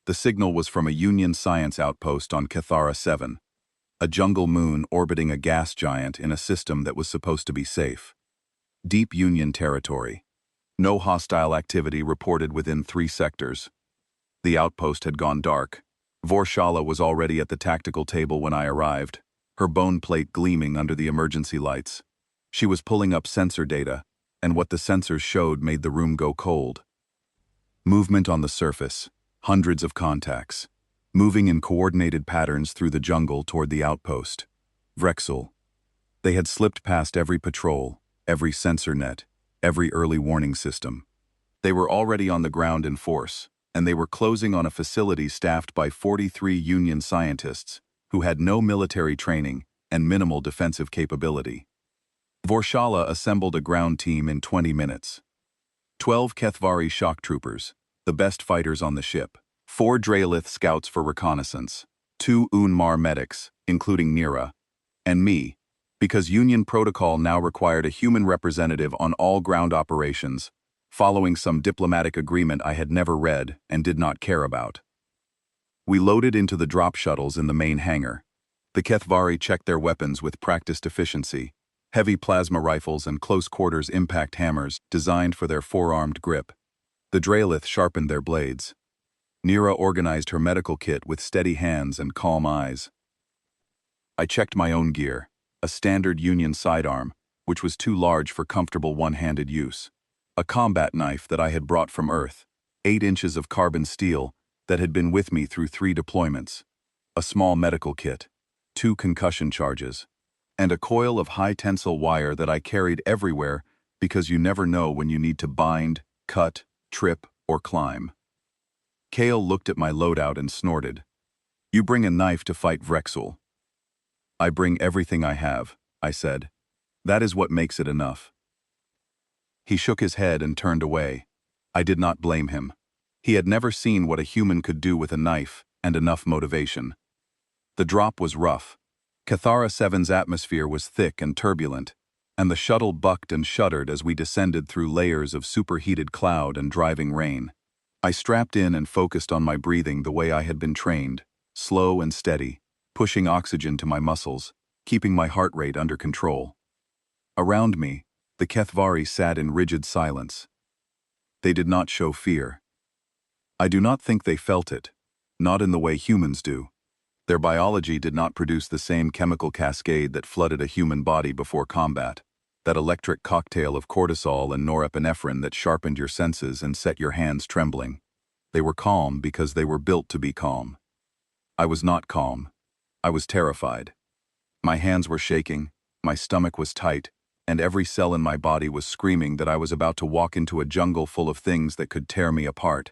The signal was from a Union science outpost on Cathara 7, a jungle moon orbiting a gas giant in a system that was supposed to be safe. Deep Union territory. No hostile activity reported within 3 sectors. The outpost had gone dark. Vorshala was already at the tactical table when I arrived, her bone plate gleaming under the emergency lights. She was pulling up sensor data, and what the sensors showed made the room go cold. Movement on the surface, hundreds of contacts, moving in coordinated patterns through the jungle toward the outpost. Vrexel. They had slipped past every patrol, every sensor net, every early warning system. They were already on the ground in force, and they were closing on a facility staffed by 43 Union scientists who had no military training and minimal defensive capability. Vorshala assembled a ground team in 20 minutes. 12 Kethvari shock troopers, the best fighters on the ship, 4 Draelith scouts for reconnaissance, 2 Unmar medics, including Nira, and me, because Union protocol now required a human representative on all ground operations, following some diplomatic agreement I had never read and did not care about. We loaded into the drop shuttles in the main hangar. The Kethvari checked their weapons with practiced efficiency, heavy plasma rifles and close-quarters impact hammers designed for their four-armed grip. The Dralith sharpened their blades. Nira organized her medical kit with steady hands and calm eyes. I checked my own gear, a standard Union sidearm, which was too large for comfortable one-handed use. A combat knife that I had brought from Earth, 8 inches of carbon steel that had been with me through 3 deployments. A small medical kit, 2 concussion charges, and a coil of high-tensile wire that I carried everywhere because you never know when you need to bind, cut, trip, or climb. Kale looked at my loadout and snorted. "You bring a knife to fight Vrexul." "I bring everything I have," I said. "That is what makes it enough." He shook his head and turned away. I did not blame him. He had never seen what a human could do with a knife and enough motivation. The drop was rough. Cathara 7's atmosphere was thick and turbulent, and the shuttle bucked and shuddered as we descended through layers of superheated cloud and driving rain. I strapped in and focused on my breathing the way I had been trained, slow and steady, pushing oxygen to my muscles, keeping my heart rate under control. Around me, the Kethvari sat in rigid silence. They did not show fear. I do not think they felt it, not in the way humans do. Their biology did not produce the same chemical cascade that flooded a human body before combat, that electric cocktail of cortisol and norepinephrine that sharpened your senses and set your hands trembling. They were calm because they were built to be calm. I was not calm. I was terrified. My hands were shaking, my stomach was tight, and every cell in my body was screaming that I was about to walk into a jungle full of things that could tear me apart.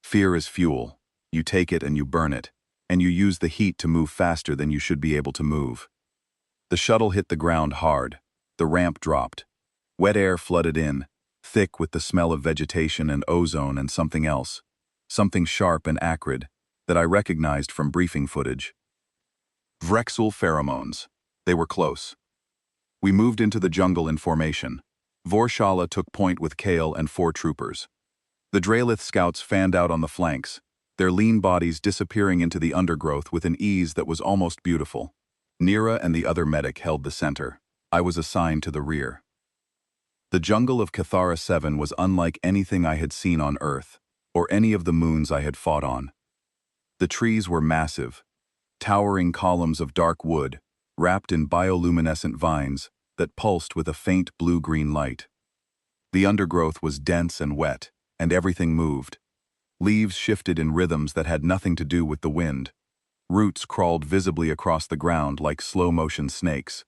Fear is fuel. You take it and you burn it, and you use the heat to move faster than you should be able to move. The shuttle hit the ground hard. The ramp dropped. Wet air flooded in, thick with the smell of vegetation and ozone and something else, something sharp and acrid, that I recognized from briefing footage. Vrexul pheromones. They were close. We moved into the jungle in formation. Vorshala took point with Kale and 4 troopers. The Dralith scouts fanned out on the flanks, their lean bodies disappearing into the undergrowth with an ease that was almost beautiful. Nira and the other medic held the center. I was assigned to the rear. The jungle of Cathara 7 was unlike anything I had seen on Earth, or any of the moons I had fought on. The trees were massive, towering columns of dark wood, wrapped in bioluminescent vines that pulsed with a faint blue-green light. The undergrowth was dense and wet, and everything moved. Leaves shifted in rhythms that had nothing to do with the wind. Roots crawled visibly across the ground like slow-motion snakes.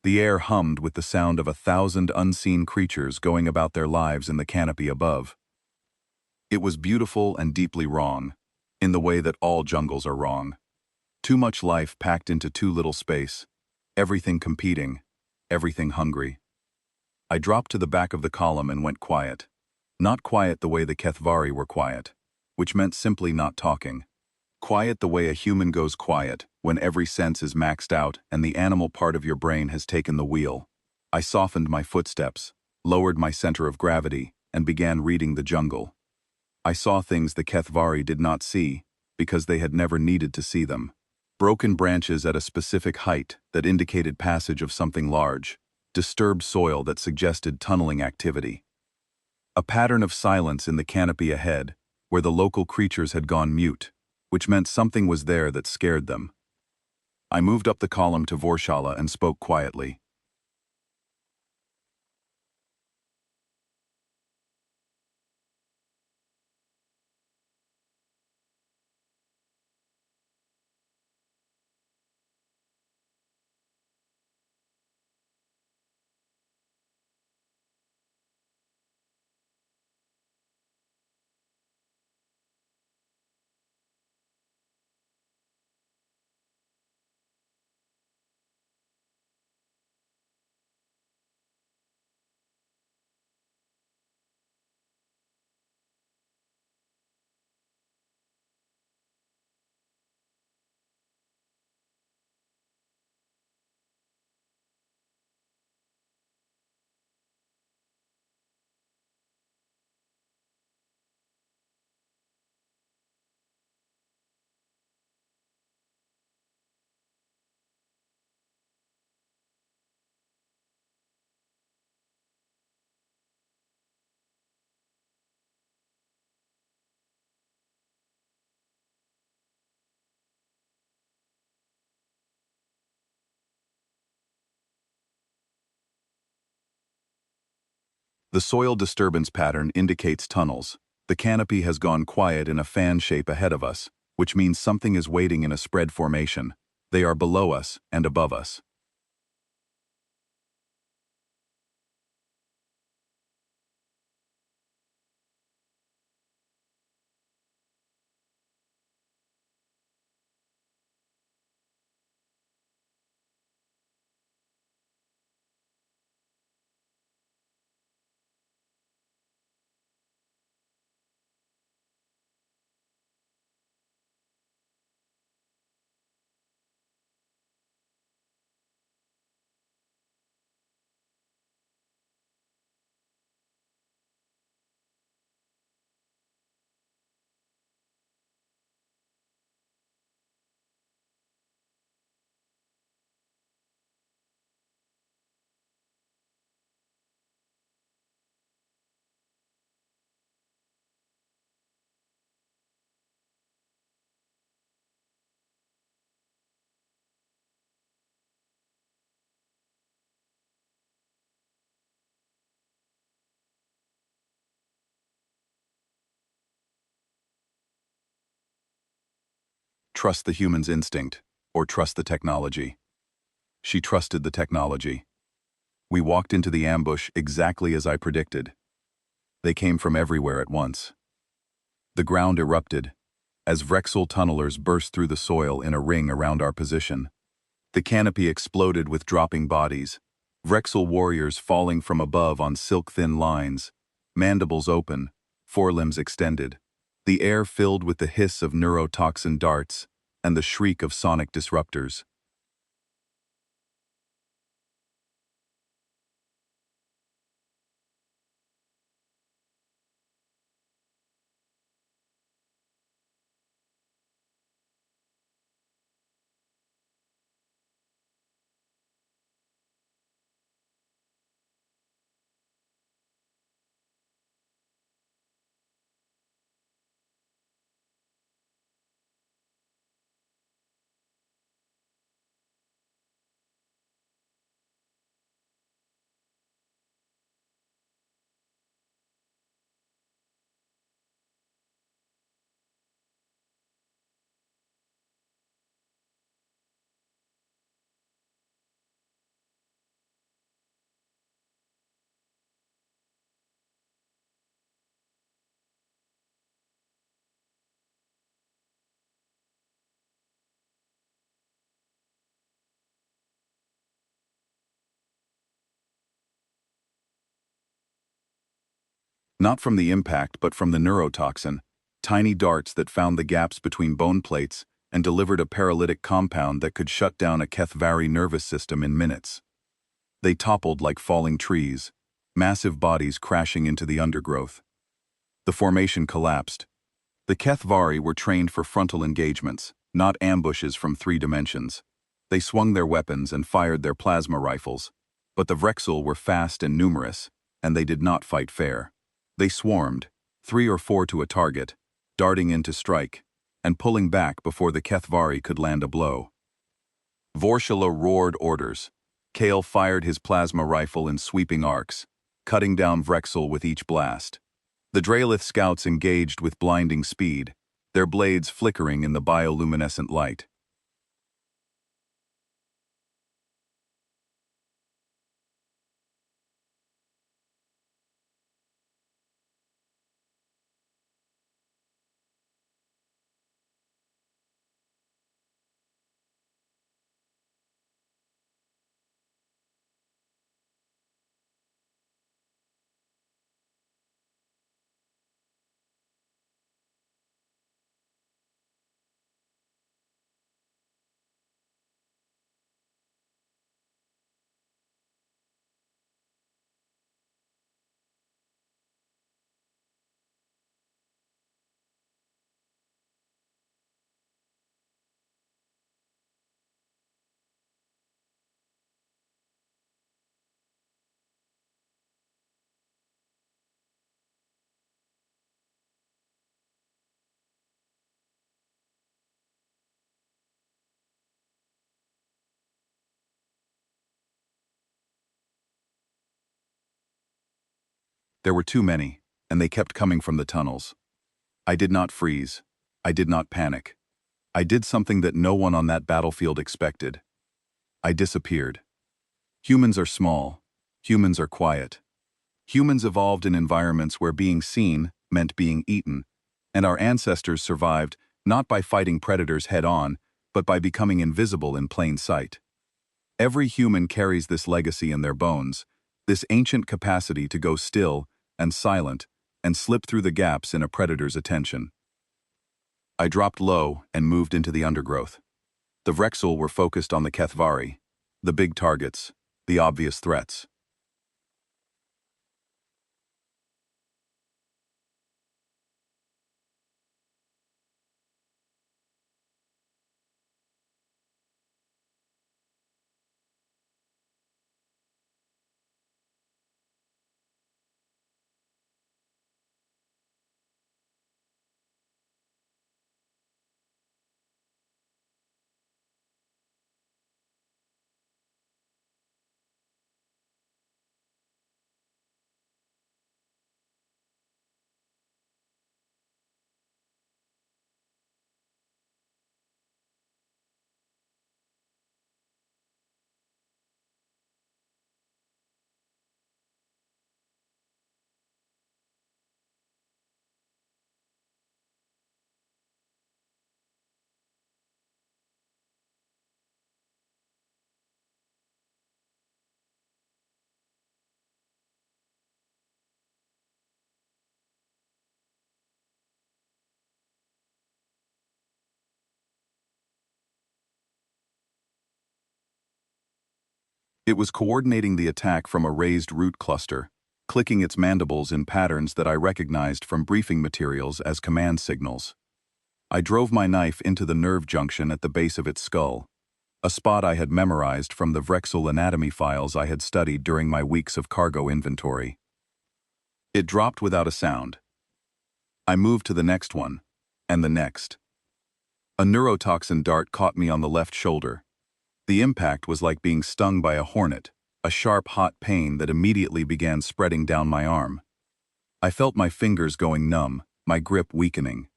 The air hummed with the sound of 1,000 unseen creatures going about their lives in the canopy above. It was beautiful and deeply wrong, in the way that all jungles are wrong. Too much life packed into too little space. Everything competing, everything hungry. I dropped to the back of the column and went quiet. Not quiet the way the Kethvari were quiet, which meant simply not talking. Quiet the way a human goes quiet, when every sense is maxed out and the animal part of your brain has taken the wheel. I softened my footsteps, lowered my center of gravity, and began reading the jungle. I saw things the Kethvari did not see, because they had never needed to see them. Broken branches at a specific height that indicated passage of something large. disturbed soil that suggested tunneling activity. A pattern of silence in the canopy ahead, where the local creatures had gone mute, which meant something was there that scared them. I moved up the column to Vorshala and spoke quietly. The soil disturbance pattern indicates tunnels. The canopy has gone quiet in a fan shape ahead of us, which means something is waiting in a spread formation. They are below us and above us. Trust the human's instinct, or trust the technology. She trusted the technology. We walked into the ambush exactly as I predicted. They came from everywhere at once. The ground erupted, as Vrexel tunnelers burst through the soil in a ring around our position. The canopy exploded with dropping bodies, Vrexel warriors falling from above on silk-thin lines, mandibles open, forelimbs extended. The air filled with the hiss of neurotoxin darts and the shriek of sonic disruptors. Not from the impact, but from the neurotoxin, tiny darts that found the gaps between bone plates and delivered a paralytic compound that could shut down a Kethvari nervous system in minutes. They toppled like falling trees, massive bodies crashing into the undergrowth. The formation collapsed. The Kethvari were trained for frontal engagements, not ambushes from 3 dimensions. They swung their weapons and fired their plasma rifles, But the Vrexel were fast and numerous, and they did not fight fair. They swarmed, 3 or 4 to a target, darting in to strike, and pulling back before the Kethvari could land a blow. Vorshila roared orders. Kale fired his plasma rifle in sweeping arcs, cutting down Vrexel with each blast. The Draelith scouts engaged with blinding speed, their blades flickering in the bioluminescent light. There were too many, and they kept coming from the tunnels. I did not freeze. I did not panic. I did something that no one on that battlefield expected. I disappeared. Humans are small. Humans are quiet. Humans evolved in environments where being seen meant being eaten, and our ancestors survived not by fighting predators head-on, but by becoming invisible in plain sight. Every human carries this legacy in their bones, this ancient capacity to go still and silent and slip through the gaps in a predator's attention. I dropped low and moved into the undergrowth. The Vrexel were focused on the Kethvari, the big targets, the obvious threats. It was coordinating the attack from a raised root cluster, clicking its mandibles in patterns that I recognized from briefing materials as command signals. I drove my knife into the nerve junction at the base of its skull, a spot I had memorized from the Vrexel anatomy files I had studied during my weeks of cargo inventory. It dropped without a sound. I moved to the next one, and the next. A neurotoxin dart caught me on the left shoulder. The impact was like being stung by a hornet, a sharp, hot pain that immediately began spreading down my arm. I felt my fingers going numb, my grip weakening.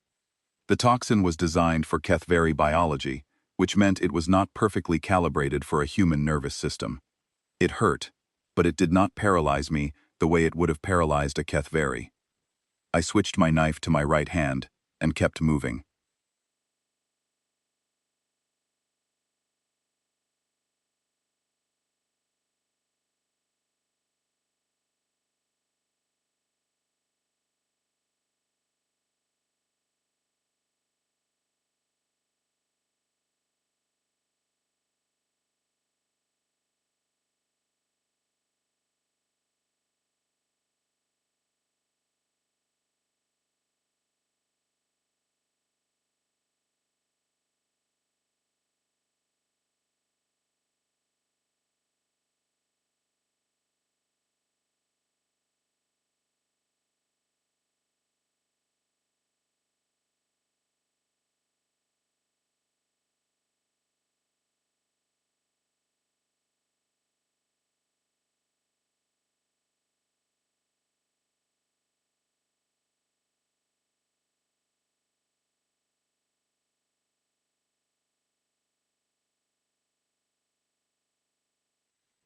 The toxin was designed for Kethvari biology, which meant it was not perfectly calibrated for a human nervous system. It hurt, but it did not paralyze me the way it would have paralyzed a Kethvari. I switched my knife to my right hand and kept moving.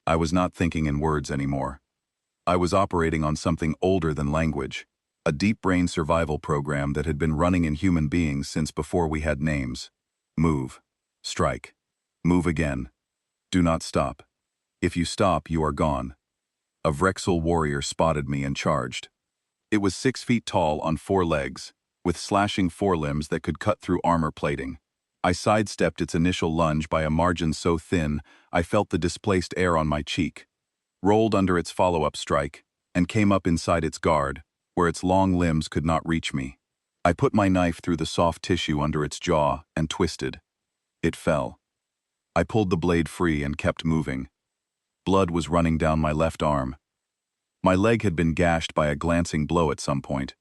I was not thinking in words anymore. I was operating on something older than language, a deep brain survival program that had been running in human beings since before we had names. Move. Strike. Move again. Do not stop. If you stop, you are gone. A Vrexel warrior spotted me and charged. It was 6 feet tall on 4 legs, with slashing forelimbs that could cut through armor plating. I sidestepped its initial lunge by a margin so thin I felt the displaced air on my cheek, rolled under its follow-up strike, and came up inside its guard, where its long limbs could not reach me. I put my knife through the soft tissue under its jaw and twisted. It fell. I pulled the blade free and kept moving. Blood was running down my left arm. My leg had been gashed by a glancing blow at some point,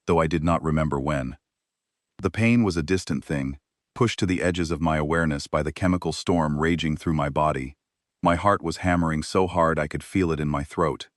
though I did not remember when. The pain was a distant thing, pushed to the edges of my awareness by the chemical storm raging through my body. My heart was hammering so hard I could feel it in my throat.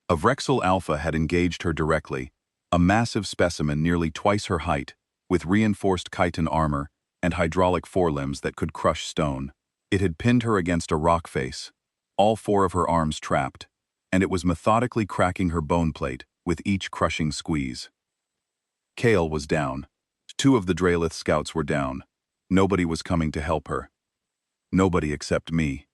A Vrexel Alpha had engaged her directly, a massive specimen nearly twice her height, with reinforced chitin armor and hydraulic forelimbs that could crush stone. It had pinned her against a rock face, all 4 of her arms trapped, and it was methodically cracking her bone plate with each crushing squeeze. Kale was down. 2 of the Draelith scouts were down. Nobody was coming to help her. Nobody except me.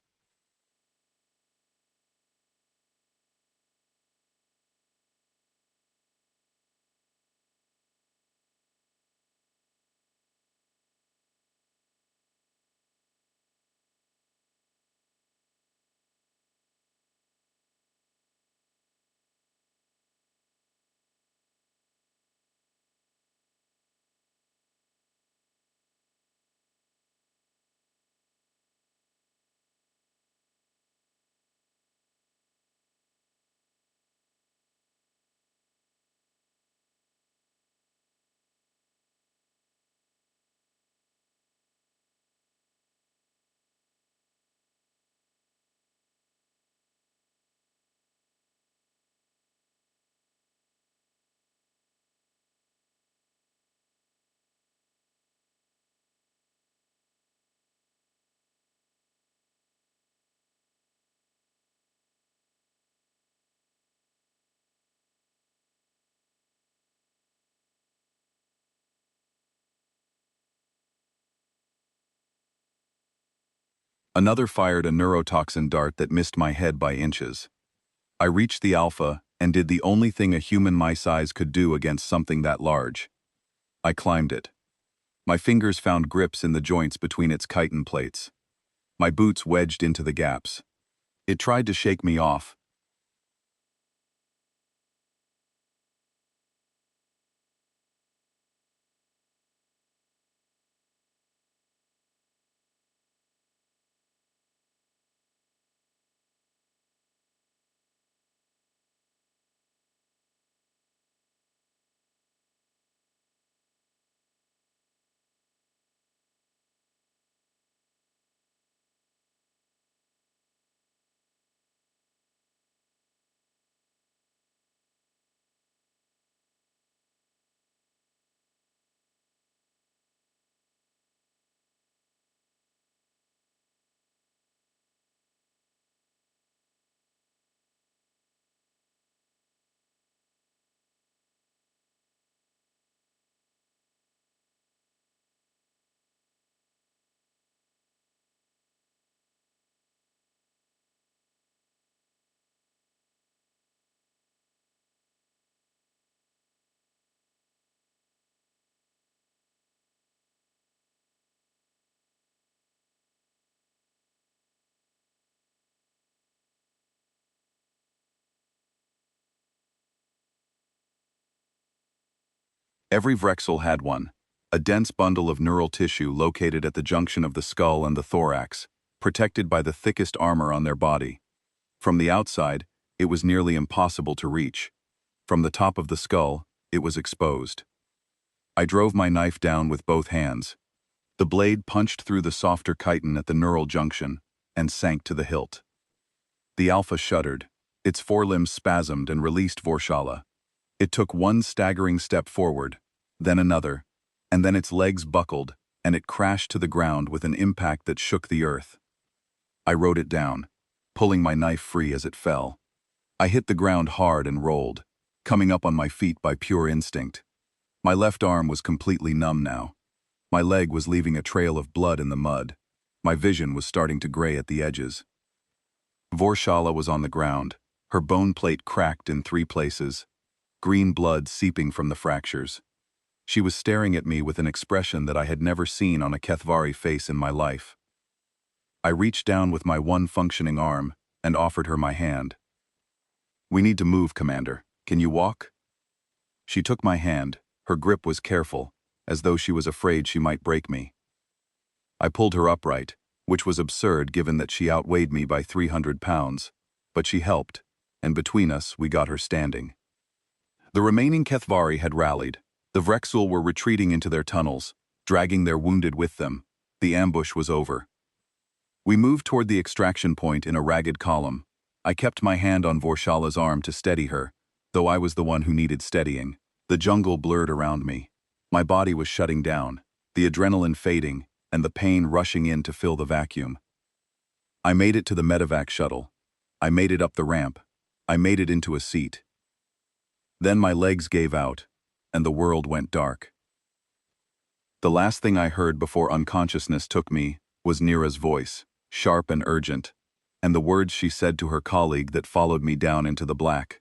Another fired a neurotoxin dart that missed my head by inches. I reached the Alpha and did the only thing a human my size could do against something that large. I climbed it. My fingers found grips in the joints between its chitin plates. My boots wedged into the gaps. It tried to shake me off. Every Vrexel had one, a dense bundle of neural tissue located at the junction of the skull and the thorax, protected by the thickest armor on their body. From the outside, it was nearly impossible to reach. From the top of the skull, it was exposed. I drove my knife down with both hands. The blade punched through the softer chitin at the neural junction and sank to the hilt. The Alpha shuddered. Its forelimbs spasmed and released Vorshala. It took one staggering step forward, then another, and then its legs buckled, and it crashed to the ground with an impact that shook the earth. I rode it down, pulling my knife free as it fell. I hit the ground hard and rolled, coming up on my feet by pure instinct. My left arm was completely numb now. My leg was leaving a trail of blood in the mud. My vision was starting to gray at the edges. Vorshala was on the ground, her bone plate cracked in 3 places, green blood seeping from the fractures. She was staring at me with an expression that I had never seen on a Kethvari face in my life. I reached down with my one functioning arm and offered her my hand. "We need to move, Commander. Can you walk?" She took my hand. Her grip was careful, as though she was afraid she might break me. I pulled her upright, which was absurd given that she outweighed me by 300 pounds, but she helped, and between us we got her standing. The remaining Kethvari had rallied. The Vrexul were retreating into their tunnels, dragging their wounded with them. The ambush was over. We moved toward the extraction point in a ragged column. I kept my hand on Vorshala's arm to steady her, though I was the one who needed steadying. The jungle blurred around me. My body was shutting down, the adrenaline fading, and the pain rushing in to fill the vacuum. I made it to the medevac shuttle. I made it up the ramp. I made it into a seat. Then my legs gave out, and the world went dark. The last thing I heard before unconsciousness took me was Nira's voice, sharp and urgent, and the words she said to her colleague that followed me down into the black.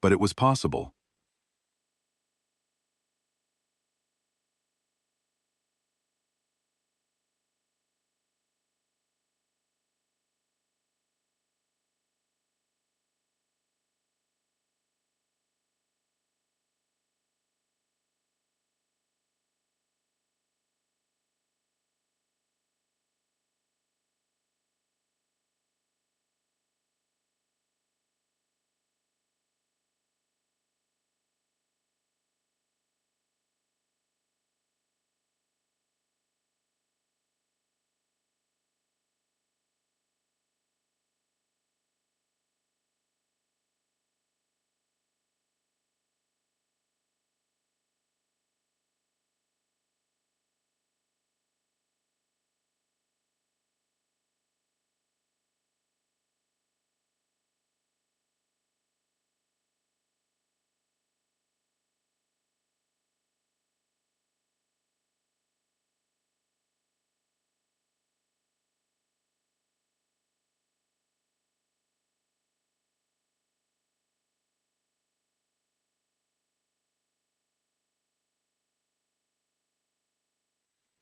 But it was possible.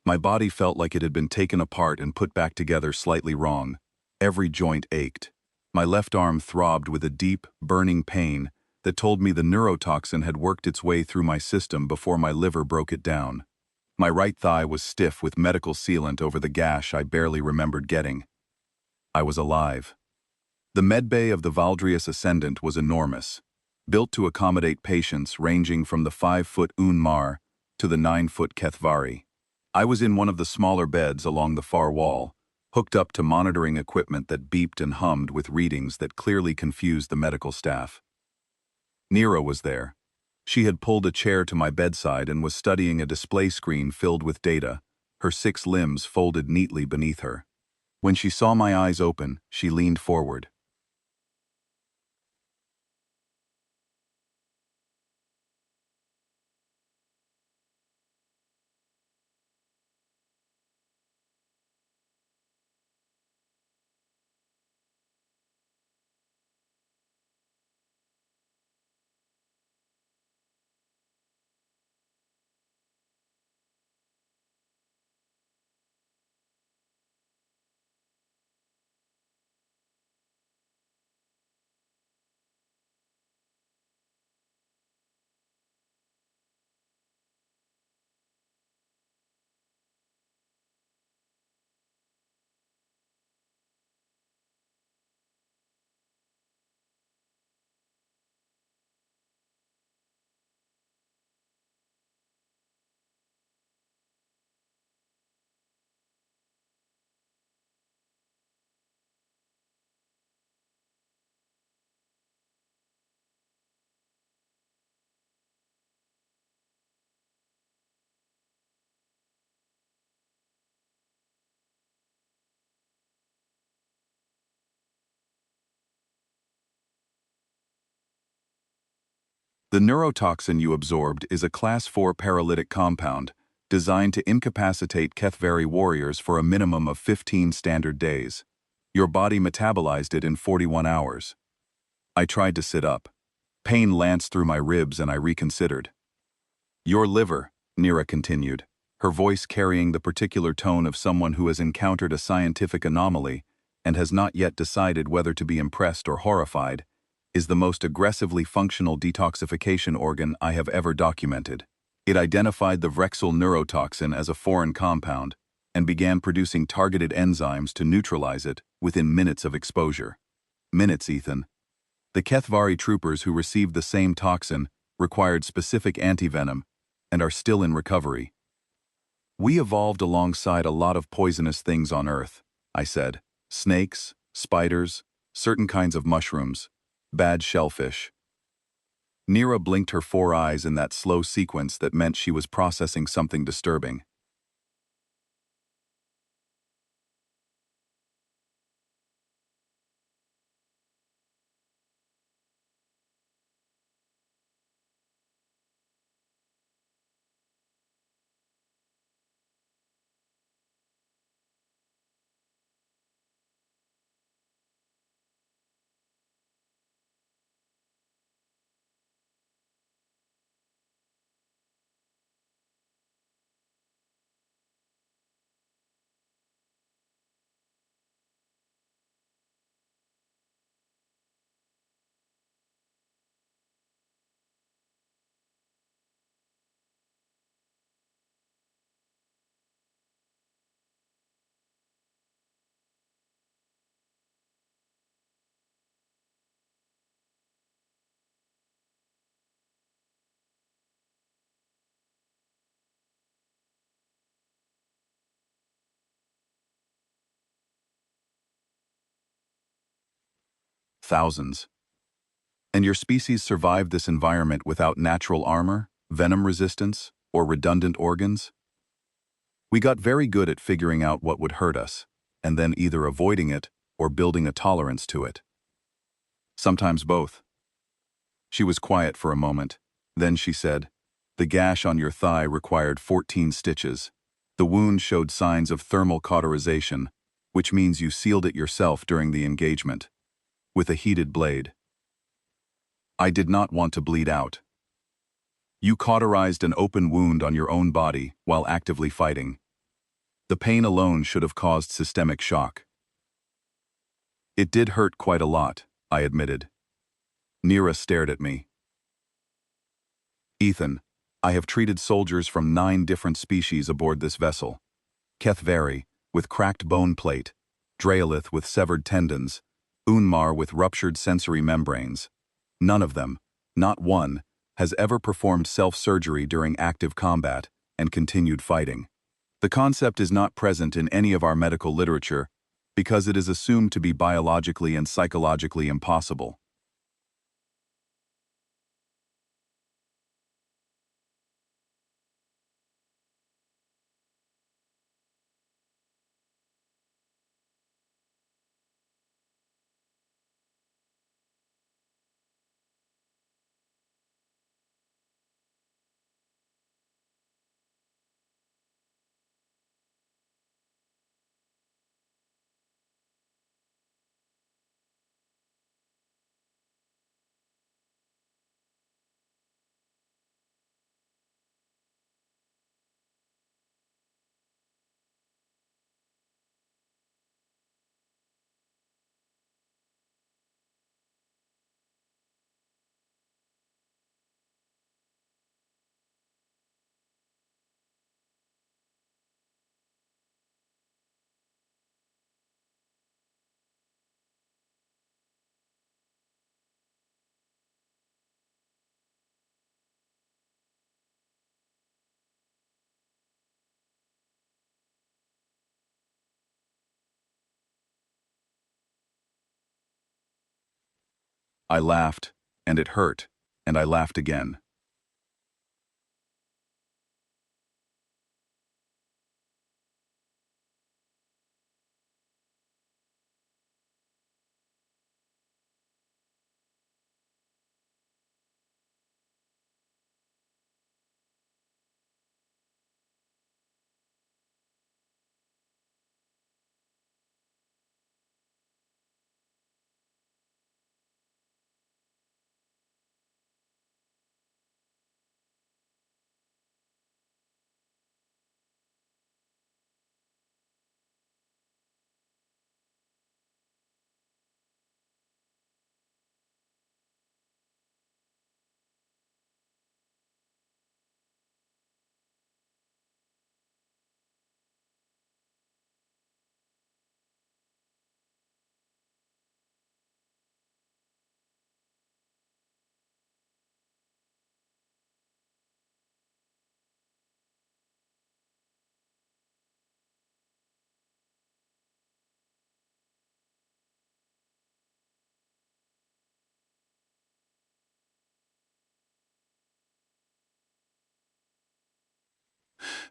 My body felt like it had been taken apart and put back together slightly wrong. Every joint ached. My left arm throbbed with a deep, burning pain that told me the neurotoxin had worked its way through my system before my liver broke it down. My right thigh was stiff with medical sealant over the gash I barely remembered getting. I was alive. The medbay of the Valdrius Ascendant was enormous, built to accommodate patients ranging from the 5-foot Unmar to the 9-foot Kethvari. I was in one of the smaller beds along the far wall, hooked up to monitoring equipment that beeped and hummed with readings that clearly confused the medical staff. Nira was there. She had pulled a chair to my bedside and was studying a display screen filled with data, her 6 limbs folded neatly beneath her. When she saw my eyes open, she leaned forward. The neurotoxin you absorbed is a Class 4 paralytic compound designed to incapacitate Kethvari warriors for a minimum of 15 standard days. Your body metabolized it in 41 hours. I tried to sit up. Pain lanced through my ribs and I reconsidered. Your liver, Nira continued, her voice carrying the particular tone of someone who has encountered a scientific anomaly and has not yet decided whether to be impressed or horrified, is the most aggressively functional detoxification organ I have ever documented. It identified the Vrexel neurotoxin as a foreign compound and began producing targeted enzymes to neutralize it within minutes of exposure. Minutes, Ethan. The Kethvari troopers who received the same toxin required specific antivenom and are still in recovery. We evolved alongside a lot of poisonous things on Earth, I said. Snakes, spiders, certain kinds of mushrooms, bad shellfish. Nira blinked her 4 eyes in that slow sequence that meant she was processing something disturbing. Thousands. And your species survived this environment without natural armor, venom resistance, or redundant organs? We got very good at figuring out what would hurt us, and then either avoiding it or building a tolerance to it. Sometimes both. She was quiet for a moment. Then she said, "The gash on your thigh required 14 stitches. The wound showed signs of thermal cauterization, which means you sealed it yourself during the engagement, with a heated blade. I did not want to bleed out. You cauterized an open wound on your own body while actively fighting. The pain alone should have caused systemic shock." "It did hurt quite a lot," I admitted. Nira stared at me. "Ethan, I have treated soldiers from 9 different species aboard this vessel. Kethvari, with cracked bone plate, Dreolith with severed tendons, Unmar with ruptured sensory membranes. None of them, not one, has ever performed self-surgery during active combat and continued fighting. The concept is not present in any of our medical literature because it is assumed to be biologically and psychologically impossible. I laughed, and it hurt, and I laughed again.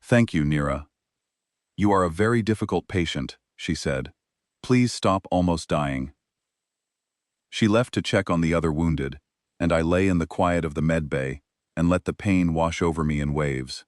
Thank you, Nira. You are a very difficult patient, she said. Please stop almost dying. She left to check on the other wounded, and I lay in the quiet of the med bay and let the pain wash over me in waves.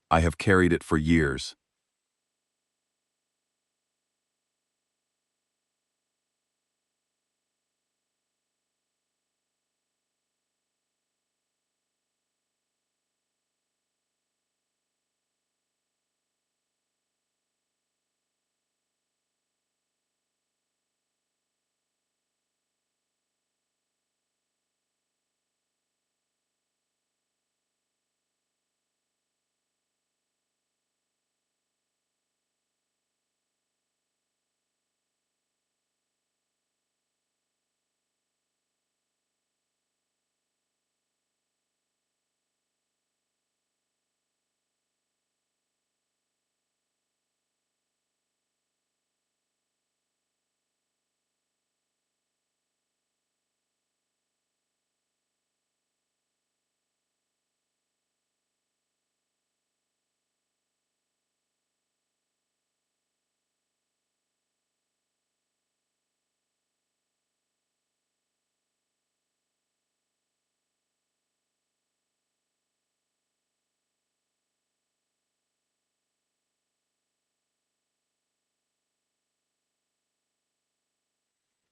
I have carried it for years.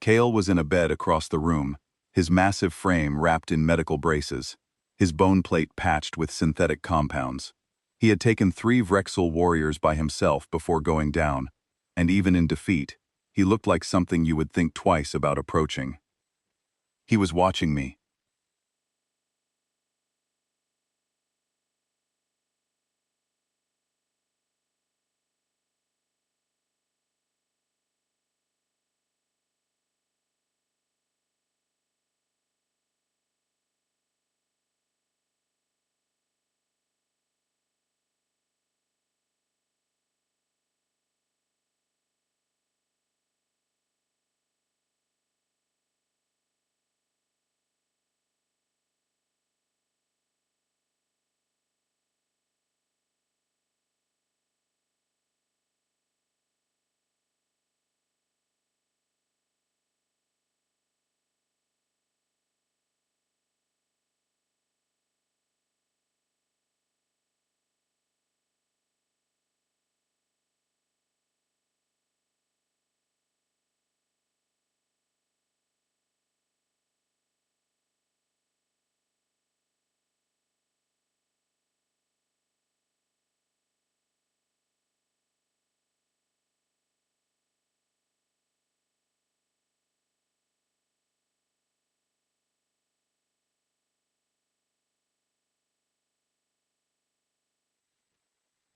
Kale was in a bed across the room, his massive frame wrapped in medical braces, his bone plate patched with synthetic compounds. He had taken 3 Vrexel warriors by himself before going down, and even in defeat, he looked like something you would think twice about approaching. He was watching me.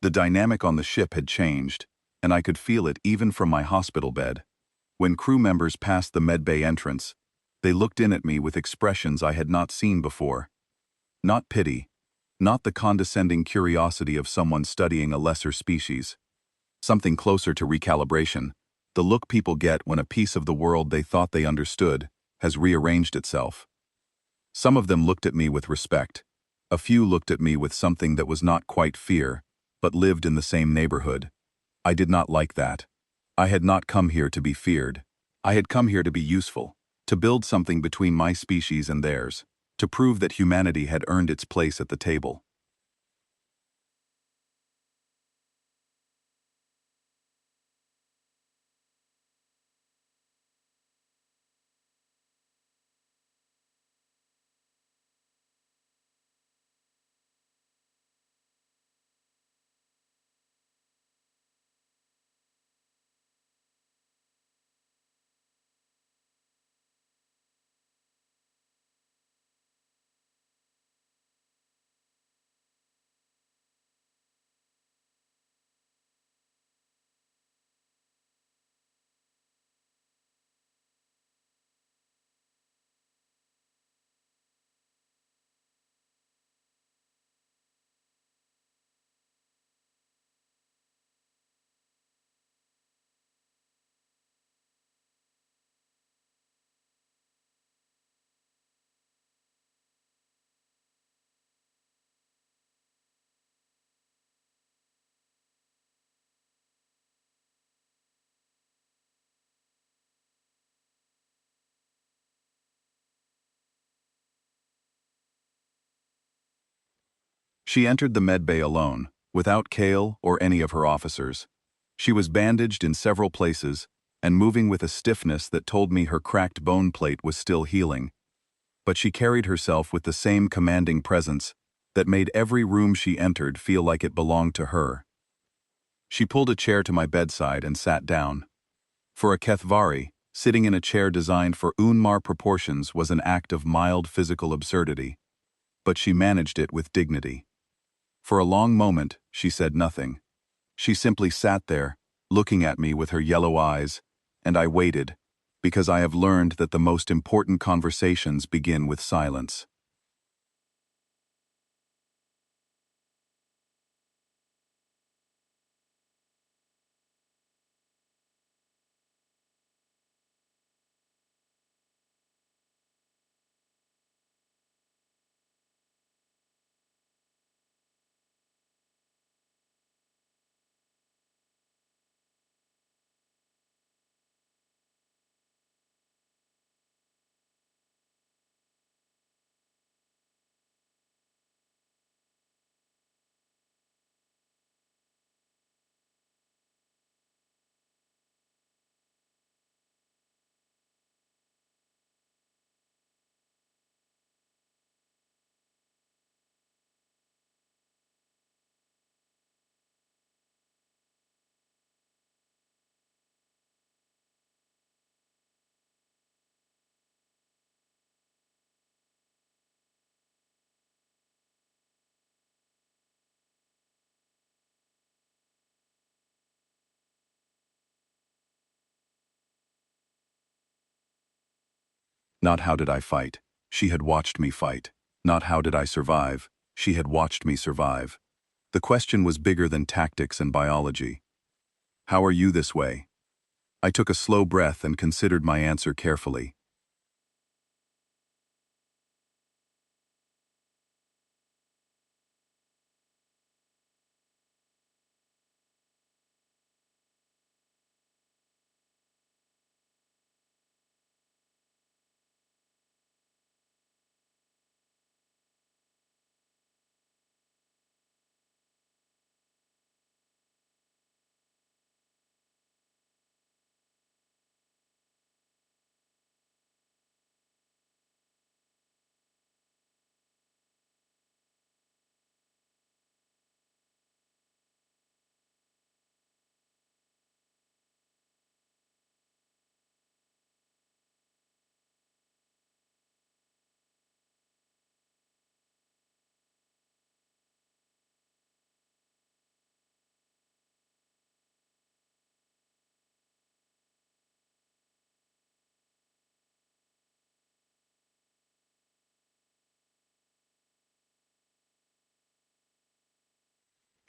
The dynamic on the ship had changed, and I could feel it even from my hospital bed. When crew members passed the medbay entrance, they looked in at me with expressions I had not seen before. Not pity, not the condescending curiosity of someone studying a lesser species. Something closer to recalibration, the look people get when a piece of the world they thought they understood has rearranged itself. Some of them looked at me with respect. A few looked at me with something that was not quite fear, but lived in the same neighborhood. I did not like that. I had not come here to be feared. I had come here to be useful, to build something between my species and theirs, to prove that humanity had earned its place at the table. She entered the medbay alone, without Kale or any of her officers. She was bandaged in several places and moving with a stiffness that told me her cracked bone plate was still healing. But she carried herself with the same commanding presence that made every room she entered feel like it belonged to her. She pulled a chair to my bedside and sat down. For a Kethvari, sitting in a chair designed for Unmar proportions was an act of mild physical absurdity, but she managed it with dignity. For a long moment, she said nothing. She simply sat there, looking at me with her yellow eyes, and I waited, because I have learned that the most important conversations begin with silence. Not how did I fight. She had watched me fight. Not how did I survive. She had watched me survive. The question was bigger than tactics and biology. How are you this way? I took a slow breath and considered my answer carefully.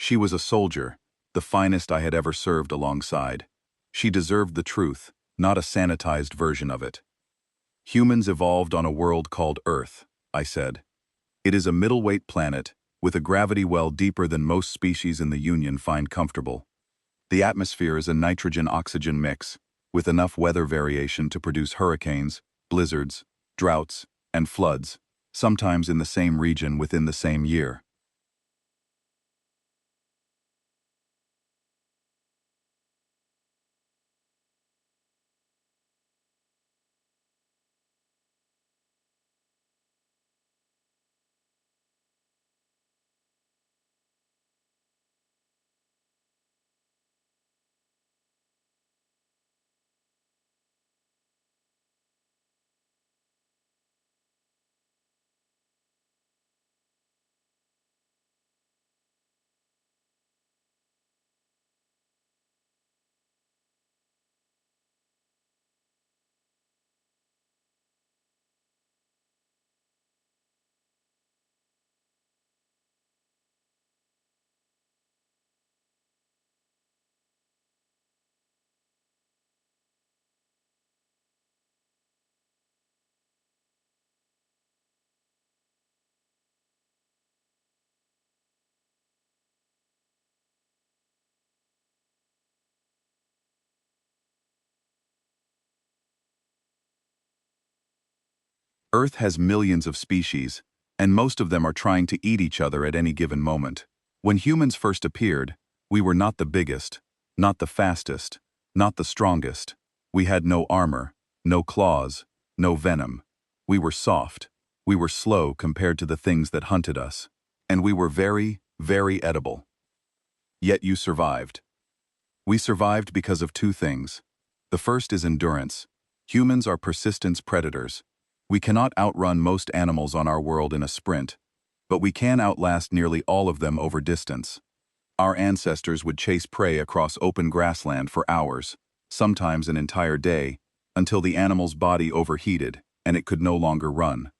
She was a soldier, the finest I had ever served alongside. She deserved the truth, not a sanitized version of it. Humans evolved on a world called Earth, I said. It is a middleweight planet, with a gravity well deeper than most species in the Union find comfortable. The atmosphere is a nitrogen-oxygen mix, with enough weather variation to produce hurricanes, blizzards, droughts, and floods, sometimes in the same region within the same year. Earth has millions of species, and most of them are trying to eat each other at any given moment. When humans first appeared, we were not the biggest, not the fastest, not the strongest. We had no armor, no claws, no venom. We were soft. We were slow compared to the things that hunted us. And we were very, very edible. Yet you survived. We survived because of two things. The first is endurance. Humans are persistence predators. We cannot outrun most animals on our world in a sprint, but we can outlast nearly all of them over distance. Our ancestors would chase prey across open grassland for hours, sometimes an entire day, until the animal's body overheated and it could no longer run.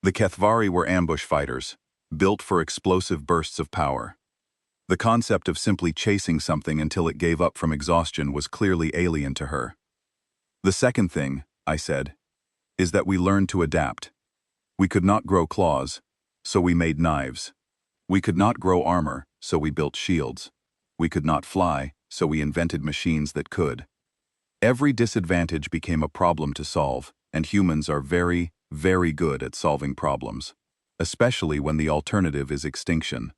The Kethvari were ambush fighters, built for explosive bursts of power. The concept of simply chasing something until it gave up from exhaustion was clearly alien to her. The second thing, I said, is that we learned to adapt. We could not grow claws, so we made knives. We could not grow armor, so we built shields. We could not fly, so we invented machines that could. Every disadvantage became a problem to solve, and humans are very, very good at solving problems, especially when the alternative is extinction.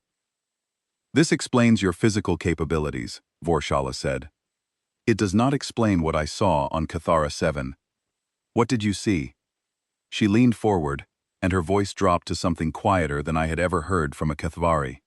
This explains your physical capabilities, Vorshala said. It does not explain what I saw on Cathara 7. What did you see? She leaned forward, and her voice dropped to something quieter than I had ever heard from a Kethvari.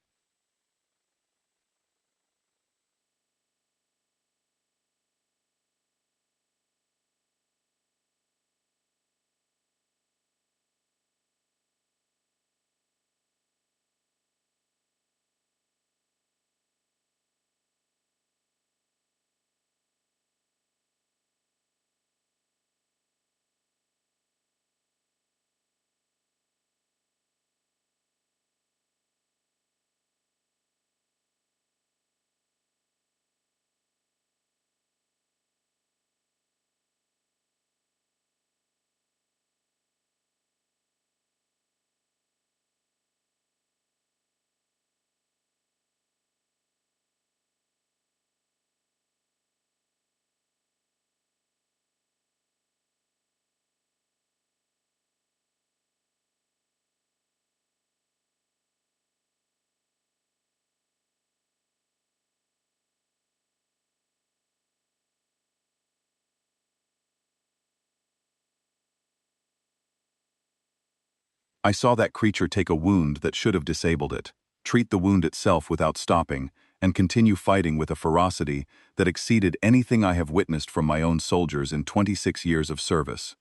I saw that creature take a wound that should have disabled it, treat the wound itself without stopping, and continue fighting with a ferocity that exceeded anything I have witnessed from my own soldiers in 26 years of service.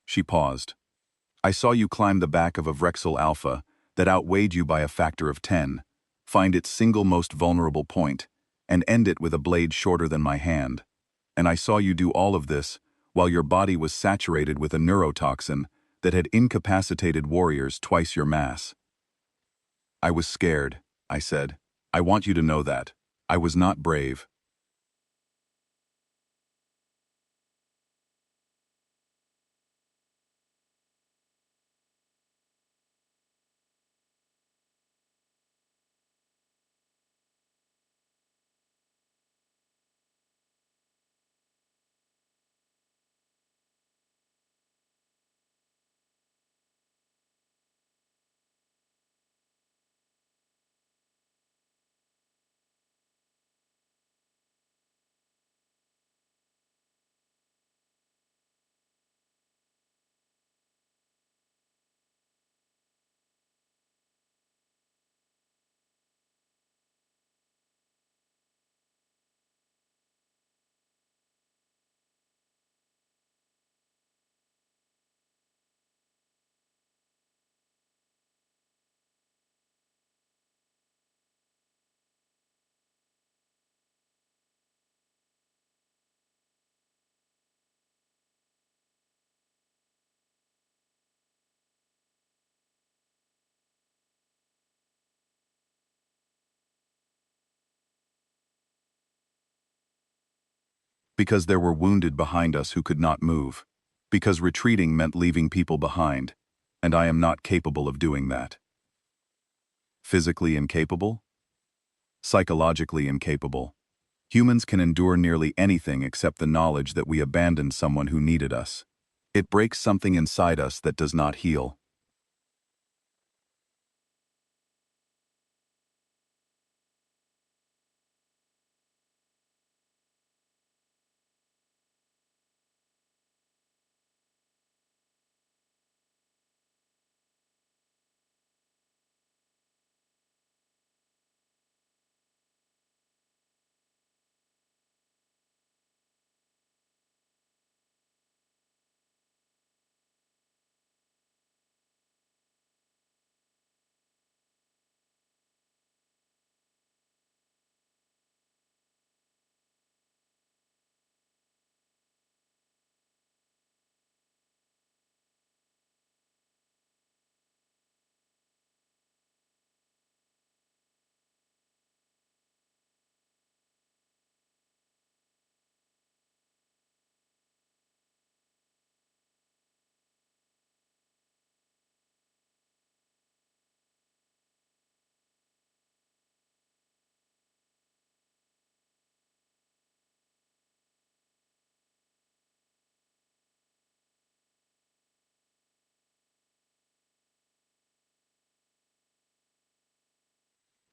She paused. I saw you climb the back of a Vrexel Alpha that outweighed you by a factor of 10, find its single most vulnerable point, and end it with a blade shorter than my hand. And I saw you do all of this while your body was saturated with a neurotoxin that had incapacitated warriors twice your mass. I was scared, I said. I want you to know that. I was not brave. Because there were wounded behind us who could not move. Because retreating meant leaving people behind, and I am not capable of doing that. Physically incapable? Psychologically incapable. Humans can endure nearly anything except the knowledge that we abandoned someone who needed us. It breaks something inside us that does not heal.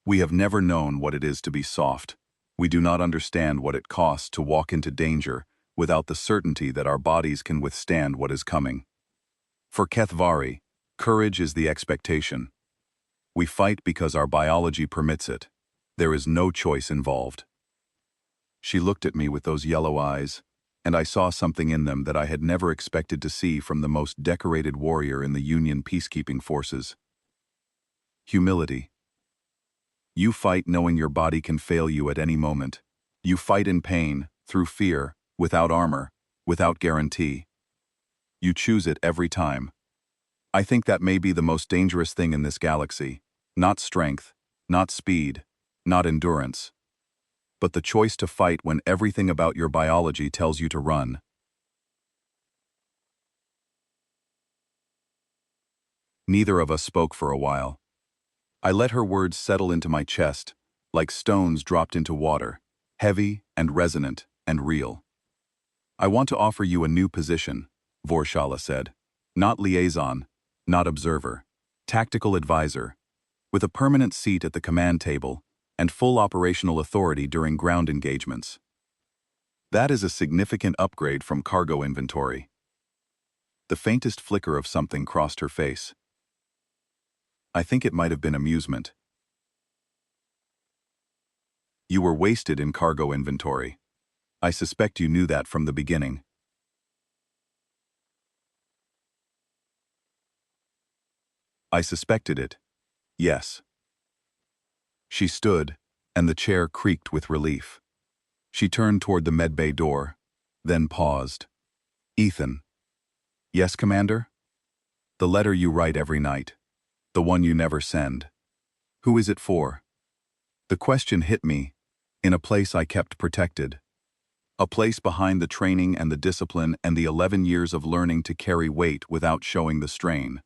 We have never known what it is to be soft. We do not understand what it costs to walk into danger without the certainty that our bodies can withstand what is coming. For Kethvari, courage is the expectation. We fight because our biology permits it. There is no choice involved. She looked at me with those yellow eyes, and I saw something in them that I had never expected to see from the most decorated warrior in the Union peacekeeping forces. Humility. You fight knowing your body can fail you at any moment. You fight in pain, through fear, without armor, without guarantee. You choose it every time. I think that may be the most dangerous thing in this galaxy. Not strength, not speed, not endurance, but the choice to fight when everything about your biology tells you to run. Neither of us spoke for a while. I let her words settle into my chest, like stones dropped into water, heavy and resonant and real. I want to offer you a new position, Vorshala said. Not liaison, not observer, tactical advisor, with a permanent seat at the command table and full operational authority during ground engagements. That is a significant upgrade from cargo inventory. The faintest flicker of something crossed her face. I think it might have been amusement. You were wasted in cargo inventory. I suspect you knew that from the beginning. I suspected it. Yes. She stood, and the chair creaked with relief. She turned toward the medbay door, then paused. Ethan. Yes, Commander? The letter you write every night. The one you never send. Who is it for? The question hit me, in a place I kept protected. A place behind the training and the discipline and the 11 years of learning to carry weight without showing the strain.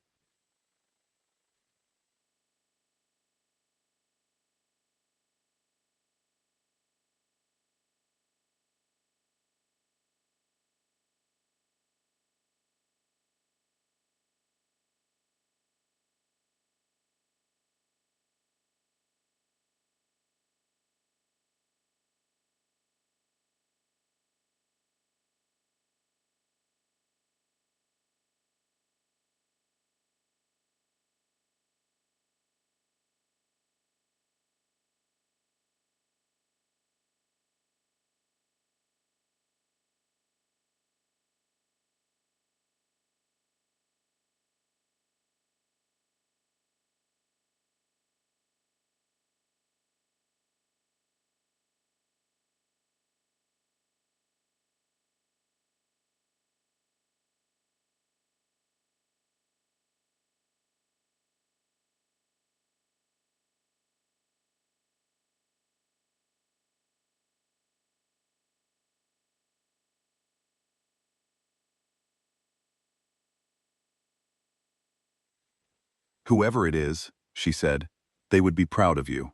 Whoever it is, she said, they would be proud of you.